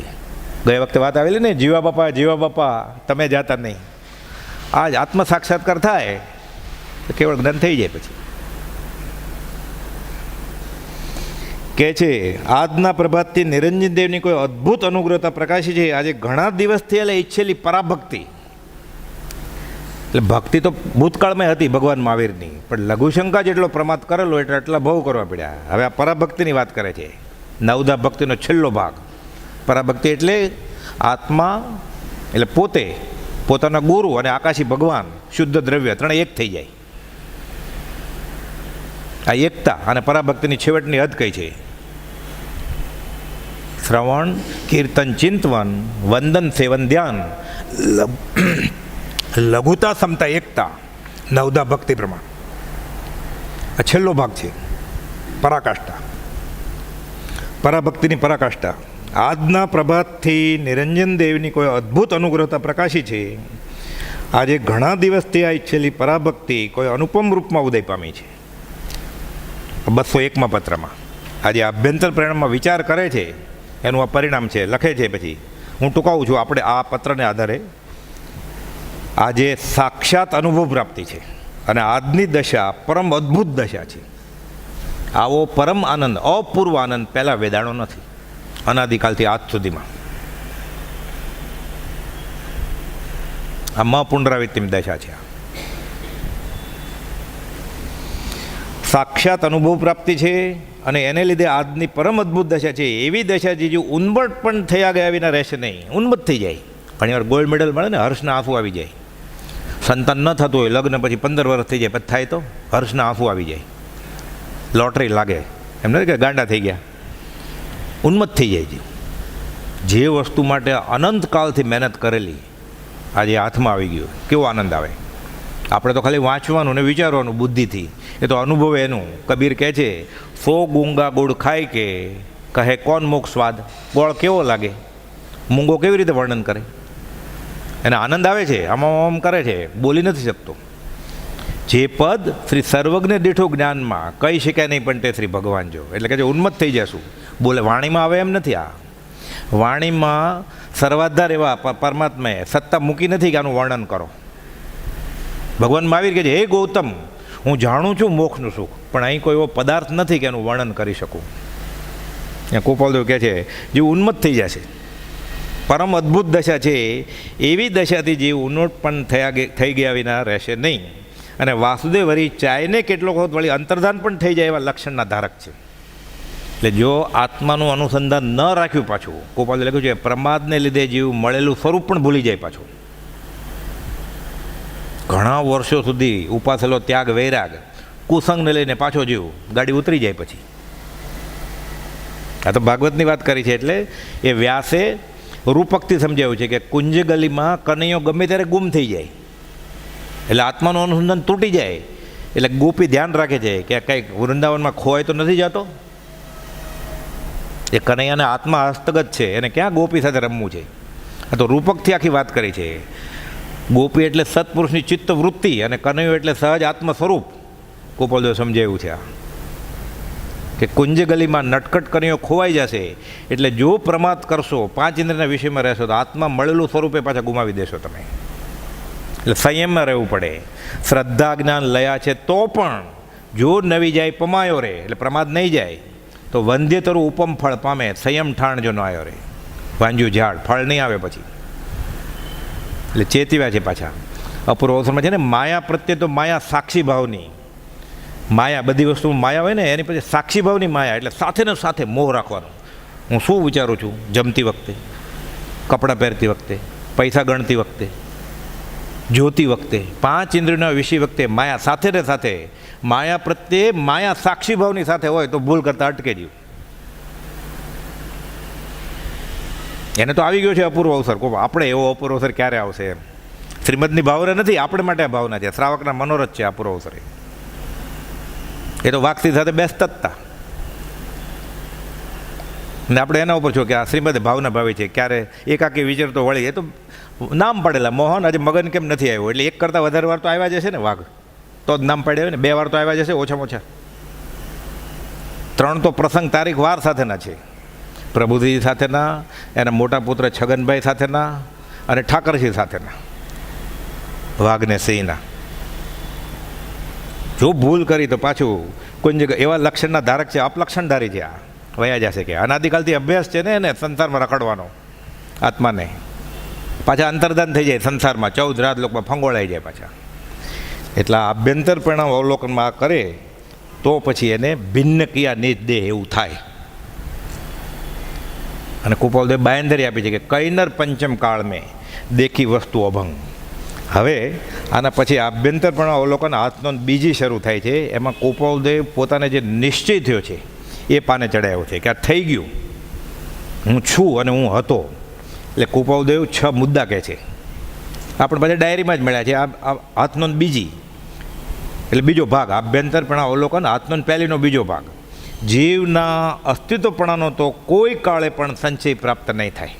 ગયા વખતે વાત આવેલી ને, જીવા બાપા તમે જાતા નહીં. આ જ આત્મ સાક્ષાત્કાર થાય તો કેવળ જ્ઞાન થઈ જાય. પછી કહે છે આજના પ્રભાતથી નિરંજન દેવની કોઈ અદ્ભુત અનુગ્રહતા પ્રકાશી છે. આજે ઘણા દિવસથી એટલે ઈચ્છેલી પરાભક્તિ, એટલે ભક્તિ તો ભૂતકાળમાં હતી ભગવાન મહાવીરની, પણ લઘુશંકા જેટલો પ્રમાદ કરેલો એટલે આટલા બહુ કરવા પડ્યા. હવે આ પરાભક્તિની વાત કરે છે. નવધા ભક્તિનો છેલ્લો ભાગ પરાભક્તિ, એટલે આત્મા એટલે પોતે, પોતાના ગુરુ અને આકાશી ભગવાન શુદ્ધ દ્રવ્ય ત્રણે એક થઈ જાય. આ એકતા અને પરાભક્તિની છેવટની હદ કઈ છે? શ્રવણ કીર્તન ચિંતવન વંદન સેવન ધ્યાન લઘુતા સમતા એકતા નવધા ભક્તિ પ્રમાણ. આ છેલ્લો ભાગ છે પરાકાષ્ઠા, પરાભક્તિની પરાકાષ્ઠા. આજના પ્રભાતથી નિરંજન દેવની કોઈ અદ્ભુત અનુગ્રહતા પ્રકાશી છે. આજે ઘણા દિવસથી આ ઈચ્છેલી પરાભક્તિ કોઈ અનુપમ રૂપમાં ઉદય પામી છે. 201માં પત્રમાં આજે આભ્યંતર પરિણામમાં વિચાર કરે છે, એનું આ પરિણામ છે. લખે છે, પછી હું ટૂંકાવું છું. આપણે આ પત્રને આધારે આજે સાક્ષાત અનુભવ પ્રાપ્તિ છે અને આજની દશા પરમ અદ્ભુત દશા છે. આવો પરમ આનંદ, અપૂર્વ આનંદ પહેલાં વેદાણો નથી, અનાદિકાલથી આજ સુધીમાં. આ પુનરાવૃત્તિની દશા છે. સાક્ષાત અનુભવ પ્રાપ્તિ છે અને એને લીધે આજની પરમ અદ્ભુત દશા છે. એવી દશા જે ઉન્મત્ત પણ થયા ગયા વિના રહેશે નહીં. ઉન્મત્ત થઈ જાય. ઘણીવાર ગોલ્ડ મેડલ મળે ને, હર્ષના આંસુ આવી જાય. સંતાન ન થતું હોય, લગ્ન પછી 15 વર્ષ થઈ જાય, પછી થાય તો હર્ષના આંસુ આવી જાય. લોટરી લાગે, એમ નથી કે ગાંડા થઈ ગયા, ઉન્મત્ત થઈ જાય છે. જે વસ્તુ માટે અનંત કાળથી મહેનત કરેલી આજે હાથમાં આવી ગયું, કેવો આનંદ આવે. આપણે તો ખાલી વાંચવાનું ને વિચારવાનું બુદ્ધિથી, એ તો અનુભવ એનું. કબીર કહે છે 100 ગુંગા ગુડ ખાય કે કહે કોણ મુખ સ્વાદ. ગોળ કેવો લાગે, મૂંગો કેવી રીતે વર્ણન કરે? એને આનંદ આવે છે, આમ કરે છે, બોલી નથી શકતો. જે પદ શ્રી સર્વજ્ઞ દીઠું જ્ઞાનમાં કહી શકાય નહીં, પણ તે શ્રી ભગવાન જો, એટલે કે જે ઉન્મત્ત થઈ જશું. બોલે વાણીમાં આવે એમ નથી. આ વાણીમાં સર્વાધાર એવા પરમાત્માએ સત્તા મૂકી નથી કે આનું વર્ણન કરો. ભગવાન મહાવીર કહે છે, હે ગૌતમ, હું જાણું છું મોક્ષનું સુખ, પણ અહીં કોઈ એવો પદાર્થ નથી કે એનું વર્ણન કરી શકું. ત્યાં ગોપાલદેવ કહે છે, જે ઉન્મત્ત થઈ જશે, પરમ અદ્ભુત દશા છે, એવી દશાથી જીવ ઉન્મત્તપણ થઈ ગયા વિના રહેશે નહીં. અને વાસુદેવ વળી ચાયને કેટલોક વખત વળી અંતર્ધાન પણ થઈ જાય એવા લક્ષણના ધારક છે. એટલે જો આત્માનું અનુસંધાન ન રાખ્યું, પાછું ગોપાલે લખ્યું છે, પ્રમાદને લીધે જીવ મળેલું સ્વરૂપ પણ ભૂલી જાય. પાછું ઘણા વર્ષો સુધી ઉપાસેલો ત્યાગ વૈરાગ કુસંગને લઈને પાછો જીવ ગાડી ઉતરી જાય. પછી આ તો ભાગવતની વાત કરી છે. એટલે એ વ્યાસે રૂપકથી સમજાવ્યું છે કે કુંજ ગલીમાં કનૈયો ગમે ત્યારે ગુમ થઈ જાય, એટલે આત્માનું અનુસંધાન તૂટી જાય. એટલે ગોપી ધ્યાન રાખે છે કે કંઈક વૃંદાવનમાં ખોવાય તો નથી જતો. એ કનૈયાના આત્મા હસ્તગત છે, એને ક્યાં ગોપી સાથે રમવું છે. આ તો રૂપકથી આખી વાત કરી છે. ગોપી એટલે સત્પુરુષની ચિત્ત વૃત્તિ અને કનૈયો એટલે સહજ આત્મ સ્વરૂપ. ગોપાલદેવ સમજાવ્યું છે આ કે કુંજ ગલીમાં નટકટ કનૈયો ખોવાઈ જશે, એટલે જો પ્રમાદ કરશો, પાંચ ઇન્દ્રના વિષયમાં રહેશો, તો આત્મા મળેલું સ્વરૂપે પાછા ગુમાવી દેશો તમે. એટલે સંયમમાં રહેવું પડે. શ્રદ્ધા જ્ઞાન લયા છે તો પણ જો નવી જાય પમાયો રહે, એટલે પ્રમાદ નહીં જાય, તો વંધ્યતરું ઉપમ ફળ પામે, સંયમ ઠાણ જો ન આવ્યો રહે. વાંજ્યું ઝાડ ફળ નહીં આવે પછી. એટલે ચેતવ્યા છે પાછા. અપૂર્વ અવસરમાં છે ને, માયા પ્રત્યે તો માયા સાક્ષી ભાવની માયા, બધી વસ્તુ માયા હોય ને, એની પછી સાક્ષી ભાવની માયા, એટલે સાથે ને સાથે મોહ રાખવાનો. હું શું વિચારું છું જમતી વખતે, કપડાં પહેરતી વખતે, પૈસા ગણતી વખતે, જોતી વખતે, પાંચ ઇન્દ્રિયોના વિષય વખતે માયા સાથે ને સાથે. માયા પ્રત્યે માયા સાક્ષી ભાવની સાથે હોય તો ભૂલ કરતાં અટકે જ. એને તો આવી ગયો છે અપૂર્વ અવસર. આપણે એવો અપૂર્વ અવસર ક્યારે આવશે એમ. શ્રીમદની ભાવના નથી, આપણે માટે આ ભાવના છે. શ્રાવકના મનોરથ છે અપૂર્વ અવસર. એ તો વાગતી સાથે બેસતા જ હતા ને આપણે એના ઉપર છો કે આ શ્રીમદ ભાવના ભાવી છે. ક્યારે એકાકી વિચાર તો વળી, એ તો નામ પાડેલા મોહન આજે મગન કેમ નથી આવ્યો, એટલે એક કરતાં વધારે વાર તો આવ્યા જશે ને વાઘ, તો જ નામ પાડ્યા હોય ને. 2 વાર તો આવ્યા જશે ઓછામાં ઓછા. 3 તો પ્રસંગ તારીખ વાર સાથેના છે. પ્રભુજી સાથેના, એના મોટા પુત્ર છગનભાઈ સાથેના અને ઠાકરસિંહ સાથેના, વાઘને સિંહના. જો ભૂલ કરી તો પાછું કોઈ જગ્યા એવા લક્ષણના ધારક છે, અપલક્ષણધારી છે. આ વયા જશે કે અનાદિકાલથી અભ્યાસ છે ને એને સંસારમાં રખડવાનો આત્માને. પાછા અંતર્ધાન થઈ જાય સંસારમાં, 14 રાત લોકમાં ફંગોળાઈ જાય પાછા. એટલે આભ્યંતર પરિણામ અવલોકનમાં આ કરે તો પછી એને ભિન્ન ક્રિયા નિજ દેહ એવું થાય. અને કૃપાલદેવ બાંયધરી આપી છે કે કૈનર પંચમ કાળ મેં દેખી વસ્તુ અભંગ. હવે આના પછી આભ્યંતર પરિણામ અવલોકન હાથનો બીજી શરૂ થાય છે. એમાં કૃપાલદેવ પોતાને જે નિશ્ચય થયો છે એ પાને ચડાવ્યો છે કે આ થઈ ગયું, હું છું અને હું હતો. એટલે કૃપાલદેવ 6 મુદ્દા કહે છે. આપણે બધા ડાયરીમાં જ મળ્યા છે. આ હાથનો બીજી એટલે બીજો ભાગ, આભ્યંતર પરિણામ અવલોકન હાથનો પહેલીનો બીજો ભાગ. જીવના અસ્તિત્વપણાનો તો કોઈ કાળે પણ સંચય પ્રાપ્ત નહીં થાય.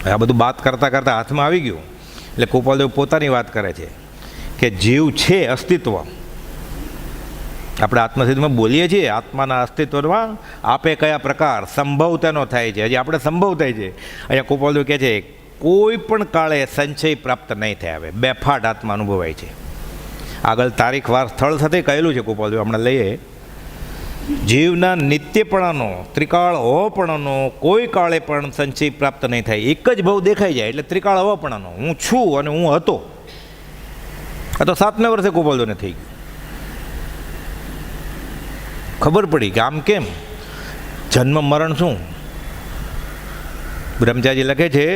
આ બધું વાત કરતાં કરતાં હાથમાં આવી ગયું. એટલે કૃપાલદેવ પોતાની વાત કરે છે કે જીવ છે અસ્તિત્વ. આપણે આત્મસિદ્ધમાં બોલીએ છીએ આત્માના અસ્તિત્વમાં આપે કયા પ્રકાર સંભવ તેનો થાય છે. હજી આપણે સંભવ થાય છે. અહીંયા કૃપાલદેવ કહે છે કોઈ પણ કાળે સંચય પ્રાપ્ત નહીં થાય. હવે બેફાટ આત્મા અનુભવાય છે. આગળ તારીખ વાર સ્થળ સાથે કહેલું છે કૃપાલદેવ, હમણાં લઈએ. જીવના નિત્યપણાનો, ત્રિકાળ હોવાપણાનો કોઈ કાળે પણ સંચય પ્રાપ્ત નહીં થાય. એક જ ભાવ દેખાઈ જાય એટલે ત્રિકાળ હોવાપણાનો, હું છું અને હું હતો. આ તો 7મે વર્ષે કૃપાલદેવને થઈ ગયું. ખબર પડી કે આમ કેમ, જન્મ મરણ શું. બ્રહ્મચારી લખે છે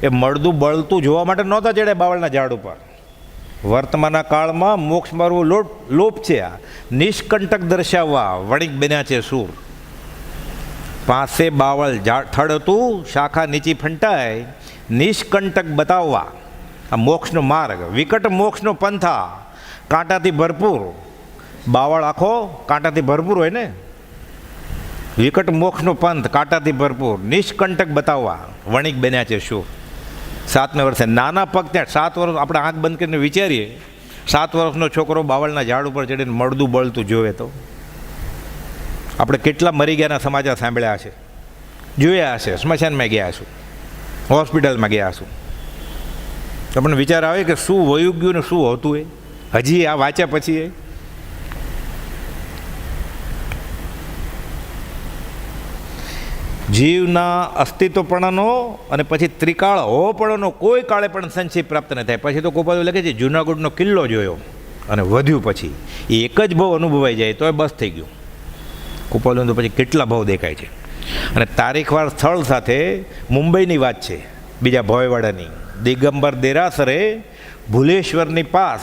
એ મળતું બળતું જોવા માટે નહોતા ચડ્યા બાવળના ઝાડ ઉપર. વર્તમાનના કાળમાં મોક્ષ મારવું લોપ છે. આ નિષ્કંટક દર્શાવવા વણિક બન્યા છે સૂર. પાસે બાવળ થડ હતું, શાખા નીચી ફંટાય, નિષ્કંટક બતાવવા આ મોક્ષનો માર્ગ. વિકટ મોક્ષનો પંથા કાંટાથી ભરપૂર. બાવળ આખો કાંટાથી ભરપૂર હોય ને. વિકટ મોક્ષનો પંથ કાંટાથી ભરપૂર, નિષ્કંટક બતાવવા વણિક બન્યા છે શું. 7મે વર્ષે નાના પગ ત્યાં 7 વર્ષ આપણે આંખ બંધ કરીને વિચારીએ, 7 વર્ષનો છોકરો બાવળના ઝાડ ઉપર ચડીને મળદું બળતું જોવે તો આપણે કેટલા મરી ગયાના સમાચાર સાંભળ્યા હશે, જોયા હશે, સ્મશાનમાં ગયા હશું, હોસ્પિટલમાં ગયા હશું. આપણને વિચાર આવે કે શું વયું ગયું ને શું હતું એ હજી આ વાંચ્યા પછી એ. જીવના અસ્તિત્વપણાનો અને પછી ત્રિકાળ હોપણોનો કોઈ કાળે પણ સંચય પ્રાપ્ત ન થાય. પછી તો ગોપાલ લખે છે જૂનાગઢનો કિલ્લો જોયો અને વધ્યું પછી એ એક જ ભાવ અનુભવાઈ જાય તો એ બસ થઈ ગયું. ગોપાલ તો પછી કેટલા ભાવ દેખાય છે. અને તારીખવાર સ્થળ સાથે મુંબઈની વાત છે, બીજા ભોયવાડાની. દિગંબર દેરાસરે ભુલેશ્વરની પાસ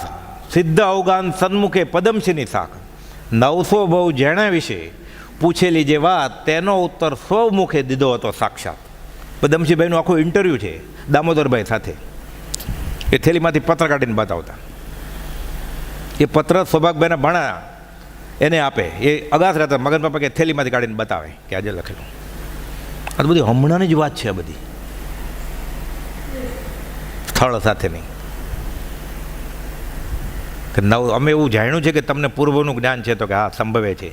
સિદ્ધ અવગાન સન્મુખે પદમસિંહની શાખ 900 ભાવ જેણા વિશે પૂછેલી જે વાત તેનો ઉત્તર સ્વમુખે દીધો હતો સાક્ષાત. પદમસિંહભાઈનું આખું ઇન્ટરવ્યૂ છે દામોદરભાઈ સાથે. એ થેલીમાંથી પત્ર કાઢીને બતાવતા. એ પત્ર સૌભાગભાઈના ભાણા એને આપે, એ અગાસ રહેતા મગન બાપા કે થેલીમાંથી કાઢીને બતાવે કે આજે લખેલું. આ તો બધી હમણાંની જ વાત છે. આ બધી સ્થળ સાથેની કે અમે એવું જાણ્યું છે કે તમને પૂર્વનું જ્ઞાન છે, તો કે હા સંભવે છે.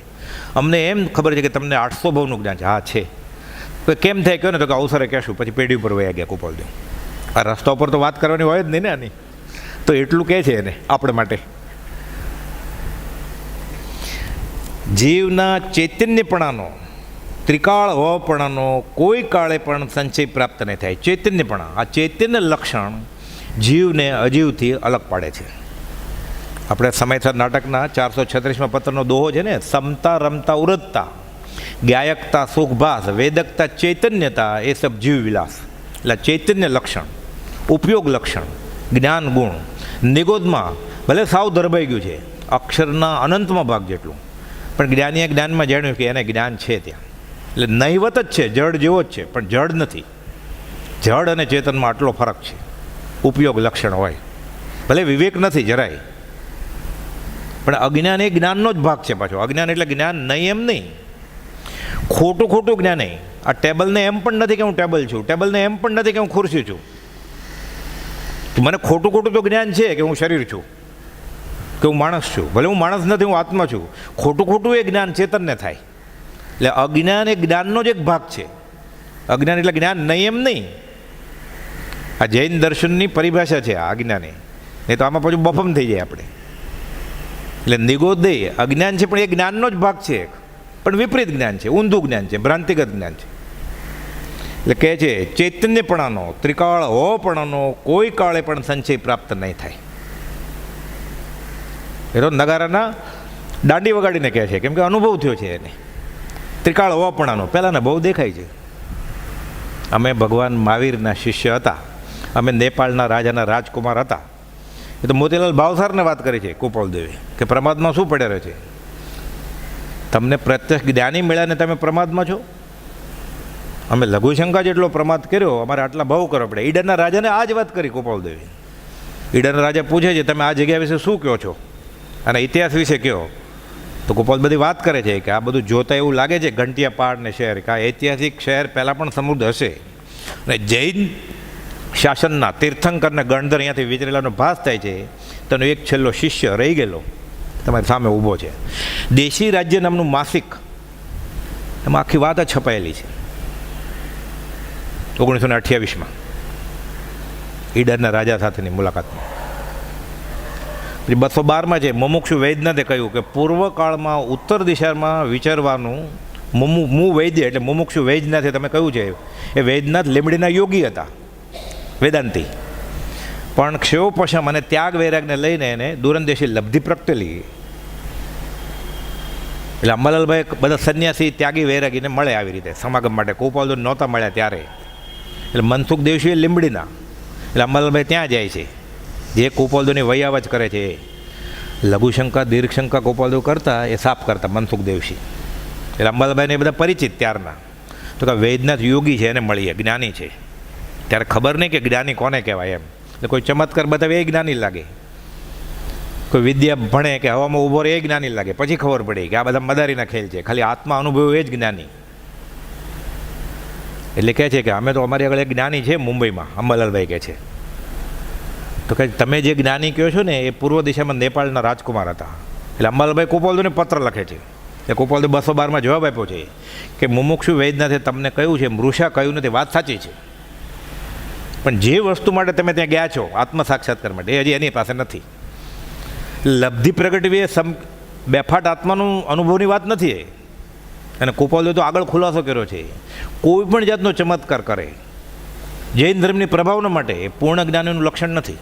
અમને એમ ખબર છે કે તમને 800 ભાવનું જ્ઞાન છે, હા છે. તો કેમ થાય કહો ને, તો કે અવસરે કહેશું. પછી પેઢી ઉપર વયા ગયા ગોપાલદેવ. આ રસ્તા ઉપર તો વાત કરવાની હોય જ નહીં ને આની, તો એટલું કહે છે એને આપણે માટે. જીવના ચૈતન્યપણાનો ત્રિકાળ હોપણાનો કોઈ કાળે પણ સંચય પ્રાપ્ત નહીં થાય. ચૈતન્યપણા, આ ચૈતન્ય લક્ષણ જીવને અજીવથી અલગ પાડે છે. આપણે સમયસર નાટકના 436માં પત્રનો દોહો છે ને, સમતા રમતા ઉરજતા, ગાયકતા સુખભાસ, વેદકતા ચૈતન્યતા, એ સબ જીવ વિલાસ. એટલે ચૈતન્ય લક્ષણ, ઉપયોગ લક્ષણ, જ્ઞાન ગુણ. નિગોદમાં ભલે સાવ દરબાઈ ગયું છે, અક્ષરના અનંતમાં ભાગ જેટલું, પણ જ્ઞાનીએ જ્ઞાનમાં જાણ્યું કે એને જ્ઞાન છે ત્યાં. એટલે નહિવત જ છે, જડ જેવો જ છે, પણ જડ નથી. જડ અને ચેતનમાં આટલો ફરક છે. ઉપયોગ લક્ષણ હોય, ભલે વિવેક નથી જરાય, પણ અજ્ઞાન એ જ્ઞાનનો જ ભાગ છે. પાછો અજ્ઞાન એટલે જ્ઞાન નહીં એમ નહીં, ખોટું ખોટું જ્ઞાન નહીં. આ ટેબલને એમ પણ નથી કે હું ટેબલ છું, ટેબલને એમ પણ નથી કે હું ખુરશી છું. મને ખોટું ખોટું તો જ્ઞાન છે કે હું શરીર છું, કે હું માણસ છું. ભલે હું માણસ નથી, હું આત્મા છું. ખોટું ખોટું એ જ્ઞાન ચેતનને થાય. એટલે અજ્ઞાન એ જ્ઞાનનો જ એક ભાગ છે. અજ્ઞાન એટલે જ્ઞાન નહીં એમ નહીં. આ જૈન દર્શનની પરિભાષા છે આ અજ્ઞાની, નહીં તો આમાં પાછું બફમ થઈ જાય આપણે. એટલે નિગોદય અજ્ઞાન છે, પણ એ જ્ઞાનનો જ ભાગ છે, પણ વિપરીત જ્ઞાન છે, ઊંધું જ્ઞાન છે, ભ્રાંતિગત જ્ઞાન છે. એટલે કહે છે ચૈતન્યપણાનો ત્રિકાળ હોપણાનો કોઈ કાળે પણ સંચય પ્રાપ્ત નહીં થાય. એ તો નગારાના દાંડી વગાડીને કહે છે, કેમ કે અનુભવ થયો છે એને ત્રિકાળ હોપણાનો. પહેલાંના બહુ દેખાય છે. અમે ભગવાન મહાવીરના શિષ્ય હતા, અમે નેપાળના રાજાના રાજકુમાર હતા. એ તો મોતીલાલ ભાવસારને વાત કરી છે ગોપાલદેવે કે પ્રમાદમાં શું પડ્યો છે. તમને પ્રત્યક્ષ જ્ઞાની મળ્યા ને તમે પ્રમાદમાં છો. અમે લઘુશંકા જેટલો પ્રમાદ કર્યો, અમારે આટલા ભાવ કરવા પડે. ઈડરના રાજાને આ જ વાત કરી ગોપાલદેવે. ઈડરના રાજા પૂછે છે તમે આ જગ્યા વિશે શું કહો છો અને ઇતિહાસ વિશે કહો. તો ગોપાલ બધી વાત કરે છે કે આ બધું જોતા એવું લાગે છે ઘંટિયા પહાડને શહેર, કે આ ઐતિહાસિક શહેર પહેલાં પણ સમૃદ્ધ હશે. અને જૈન શાસનના તીર્થંકરને ગણધર અહીંયાથી વિચરેલાનો ભાસ થાય છે. તેનો એક છેલ્લો શિષ્ય રહી ગયેલો તમારી સામે ઊભો છે. દેશી રાજ્ય નામનું માસિક, એમાં આખી વાત જ છપાયેલી છે 1928માં ઈડરના રાજા સાથેની મુલાકાતમાં. પછી 212માં છે મુમુક્ષુ વૈદ્યનાથે કહ્યું કે પૂર્વકાળમાં ઉત્તર દિશામાં વિચરવાનું મુ વૈદ્ય એટલે મુમુક્ષુ વૈદ્યનાથે તમે કહ્યું છે એ વૈદ્યનાથ લીમડીના યોગી હતા, વેદાંતી. પણ ક્ષયોપશમ અને ત્યાગ વૈરાગને લઈને એને દૂરંદેશી લબ્ધિ પ્રગટેલી. એટલે અંબાલાલભાઈ બધા સંન્યાસી ત્યાગી વૈરાગીને મળે આવી રીતે સમાગમ માટે. ગોપાલ નહોતા મળ્યા ત્યારે. એટલે મનસુખ દેવશી લીમડીના, એટલે અંબાલાલભાઈ ત્યાં જાય છે. જે ગોપાલદેવની વૈયાવચ કરે છે એ લઘુશંકા દીર્ઘશંકા ગોપાલદેવ કરતા એ સાફ કરતા મનસુખ દેવશી. એટલે અંબાલાલભાઈને એ બધા પરિચિત ત્યારના. તો કે વૈદ્યનાથ યોગી છે, એને મળીએ, જ્ઞાની છે. ત્યારે ખબર નહીં કે જ્ઞાની કોને કહેવાય એમ. એટલે કોઈ ચમત્કાર બતાવે એ જ્ઞાની લાગે, કોઈ વિદ્યા ભણે કે હવામાં ઊભો રહે એ જ્ઞાની લાગે. પછી ખબર પડી કે આ બધા મદારીના ખેલ છે, ખાલી આત્મા અનુભવ એ જ જ્ઞાની. એટલે કહે છે કે અમે તો અમારી આગળ એક જ્ઞાની છે મુંબઈમાં, અંબાલાલભાઈ કહે છે. તો કહે તમે જે જ્ઞાની કહો છો ને એ પૂર્વ દિશામાં નેપાળના રાજકુમાર હતા. એટલે અંબાલાલભાઈ કુપાલદેવને પત્ર લખે છે. એ કુપાલદેવ 212માં જવાબ આપ્યો છે કે મુમુક્ષુ વૈદ્યનાથે તમને કહ્યું છે, મૃષા કહ્યું નથી, વાત સાચી છે, પણ જે વસ્તુ માટે તમે ત્યાં ગયા છો આત્મ સાક્ષાત્કાર માટે એ હજી એની પાસે નથી. લબ્ધિ પ્રગટવી એ બેફાટ આત્માનું અનુભવની વાત નથી એ. અને કુપાલદેવ તો આગળ ખુલાસો કર્યો છે, કોઈ પણ જાતનો ચમત્કાર કરે જૈન ધર્મની પ્રભાવના માટે એ પૂર્ણ જ્ઞાનીનું લક્ષણ નથી.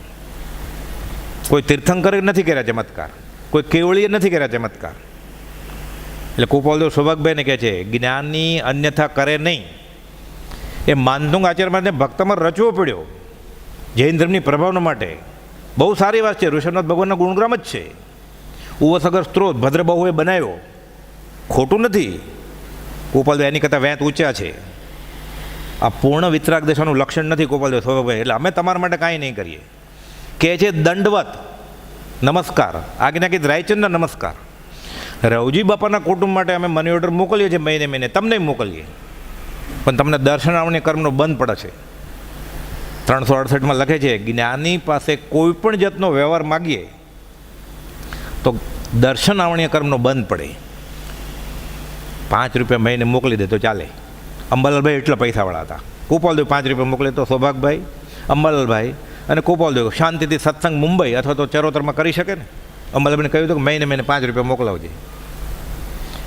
કોઈ તીર્થંકરે નથી કર્યા ચમત્કાર, કોઈ કેવળીએ નથી કર્યા ચમત્કાર. એટલે કુપાલદેવ સૌભાગભાઈને કહે છે જ્ઞાની અન્યથા કરે નહીં. એ માનતુંગ આચાર્યને ભક્તમાં રચવો પડ્યો જૈન ધર્મની પ્રભાવના માટે. બહુ સારી વાત છે, ઋષભનાથ ભગવાનના ગુણગ્રામ જ છે. ઉવસગર સ્ત્રોત ભદ્રબાહુએ બનાવ્યો, ખોટું નથી. કુપાલદેવ એની કરતાં વેત ઊંચા છે. આ પૂર્ણ વિતરાગ દશાનું લક્ષણ નથી કુપાલદેવ સૌભાગભાઈ. એટલે અમે તમારા માટે કાંઈ નહીં કરીએ. કહે છે દંડવત નમસ્કાર, આજ્ઞાકિત રાયચંદના નમસ્કાર. રવજી બાપાના કુટુંબ માટે અમે મની ઓર્ડર મોકલીએ છીએ મહિને મહિને, તમને મોકલીએ, પણ તમને દર્શનાવણી કર્મનો બંધ પડે છે. 368માં લખે છે જ્ઞાની પાસે કોઈ પણ જાતનો વ્યવહાર માગીએ તો દર્શનાવણીય કર્મનો બંધ પડે. 5 રૂપિયા મહિને મોકલી દે તો ચાલે. અંબાલાલભાઈ એટલા પૈસાવાળા હતા. કુપાલદેવ 5 રૂપિયા મોકલે તો સૌભાગભાઈ, અંબાલાલભાઈ અને કુપાલદેવ શાંતિથી સત્સંગ મુંબઈ અથવા તો ચરોતરમાં કરી શકે ને. અંબાલાલભાઈને કહ્યું હતું કે મહિને મહિને 5 રૂપિયા મોકલાવજે.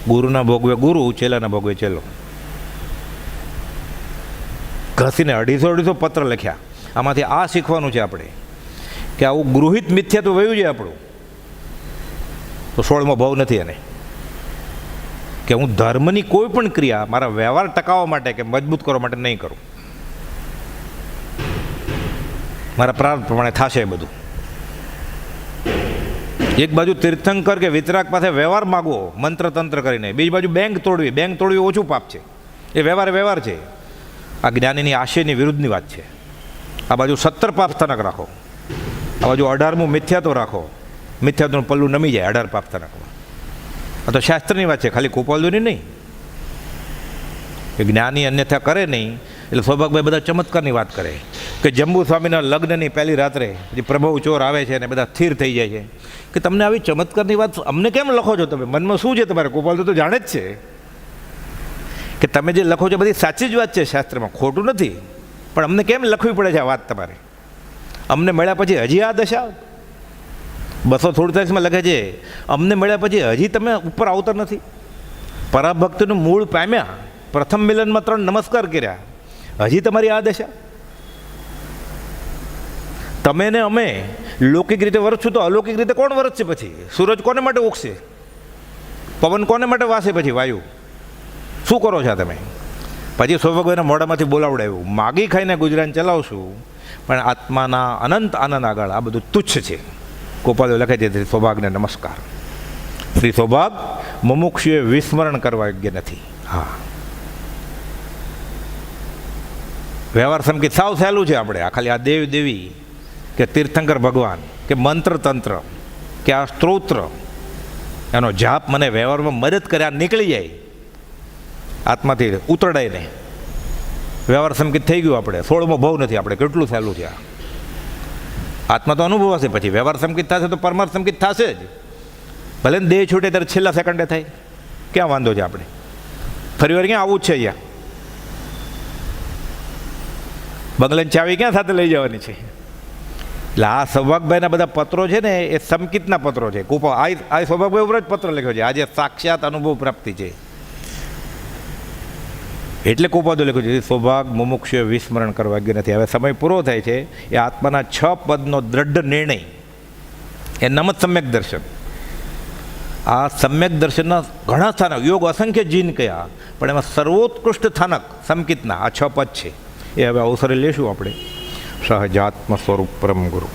ગુરુના ભોગવે ગુરુ, ચેલાના ભોગવે ચેલો. ઘસીને 250 પત્ર લખ્યા. આમાંથી આ શીખવાનું છે આપણે કે આવું ગૃહિત મિથ્યાત્વ વયું છે આપણું. તો 16મો ભાવ નથી એને કે હું ધર્મની કોઈ પણ ક્રિયા મારા વ્યવહાર ટકાવવા માટે કે મજબૂત કરવા માટે નહીં કરું. મારા પ્રાર્થ પ્રમાણે થશે એ બધું. એક બાજુ તીર્થંકર કે વિતરાગ પાસે વ્યવહાર માગવો મંત્ર તંત્ર કરીને, બીજી બાજુ બેંક તોડવી ઓછું પાપ છે. એ વ્યવહાર છે. આ જ્ઞાનીની આશયની વિરુદ્ધની વાત છે. આ બાજુ 17 પાપ સ્થાનક રાખો, આ બાજુ 18મું મિથ્યાત્વ રાખો. મિથ્યાત્વનું પલ્લું નમી જાય 18 પાપ સ્થાનકમાં. આ તો શાસ્ત્રની વાત છે, ખાલી કુપાલદેવની નહીં. એ જ્ઞાની અન્યથા કરે નહીં. એટલે સૌભાગભાઈ બધા ચમત્કારની વાત કરે કે જંબુ સ્વામીના લગ્નની પહેલી રાત્રે જે પ્રભુ ચોર આવે છે અને બધા સ્થિર થઈ જાય છે કે તમને આવી ચમત્કારની વાત અમને કેમ લખો છો તમે? મનમાં શું છે તમારે? કુપાલદેવ તો જાણે જ છે કે તમે જે લખો છો બધી સાચી જ વાત છે, શાસ્ત્રમાં ખોટું નથી, પણ અમને કેમ લખવી પડે છે આ વાત તમારે? અમને મળ્યા પછી હજી આ દશા? 248માં લખે છે અમને મળ્યા પછી હજી તમે ઉપર આવતા નથી. પરાભક્તિનું મૂળ પામ્યા, પ્રથમ મિલનમાં 3 નમસ્કાર કર્યા, હજી તમારી આ દશા? તમે ને અમે લૌકિક રીતે વરસશું તો અલૌકિક રીતે કોણ વરસશે પછી? સૂરજ કોને માટે ઉગશે? પવન કોને માટે વાસે? પછી વાયુ શું કરો છો તમે? પછી સૌભાગભાઈના મોઢામાંથી બોલાવડાવ્યું માગી ખાઈને ગુજરાન ચલાવશું, પણ આત્માના અનંત આનંદ આગળ આ બધું તુચ્છ છે. કુપાલદેવ લખે છે શ્રી સૌભાગને નમસ્કાર. શ્રી સૌભાગ મુમુક્ષુએ વિસ્મરણ કરવા યોગ્ય નથી. હા, વ્યવહાર સંકેત સાવ સહેલું છે. આપણે આ ખાલી આ દેવ દેવી કે તીર્થંકર ભગવાન કે મંત્ર તંત્ર કે આ સ્ત્રોત્ર એનો જાપ મને વ્યવહારમાં મદદ કરે, આ નીકળી જાય આત્માથી ઉતરડાઈને વ્યવહાર સંકેત થઈ ગયું. આપણે 16મો ભાવ નથી. આપણે કેટલું સહેલું છે આ. આત્મા તો અનુભવ હશે, પછી વ્યવહાર સંકેત થશે તો પરમાર્થ સંકેત થશે જ. ભલે ને દેહ છૂટે ત્યારે છેલ્લા સેકન્ડે થાય, ક્યાં વાંધો છે? આપણે ફરી વાર ક્યાં આવું જ છે? અહીંયા બંગલાની ચાવી ક્યાં સાથે લઈ જવાની છે? એટલે આ સૌભાગભાઈના બધા પત્રો છે ને એ સંકિતના પત્રો છે. આ સૌભાગભાઈ ઉપર જ પત્ર લખ્યો છે. આજે સાક્ષાત અનુભવ પ્રાપ્તિ છે એટલે કુપાલદેવ લખ્યું છે સૌભાગ મુમુક્ષુએ વિસ્મરણ કરવા યોગ્ય નથી. હવે સમય પૂરો થાય છે. એ આત્માના 6 પદનો દ્રઢ નિર્ણય, એ નમત સમ્યક દર્શન. આ સમ્યક દર્શનના ઘણા સ્થાનક, યોગ અસંખ્ય જીન કયા, પણ એમાં સર્વોત્કૃષ્ટ સ્થાનક સંકિતના આ 6 પદ છે. એ હવે અવસરે લેશું આપણે. સહજાત્મ સ્વરૂપ પરમ ગુરુ.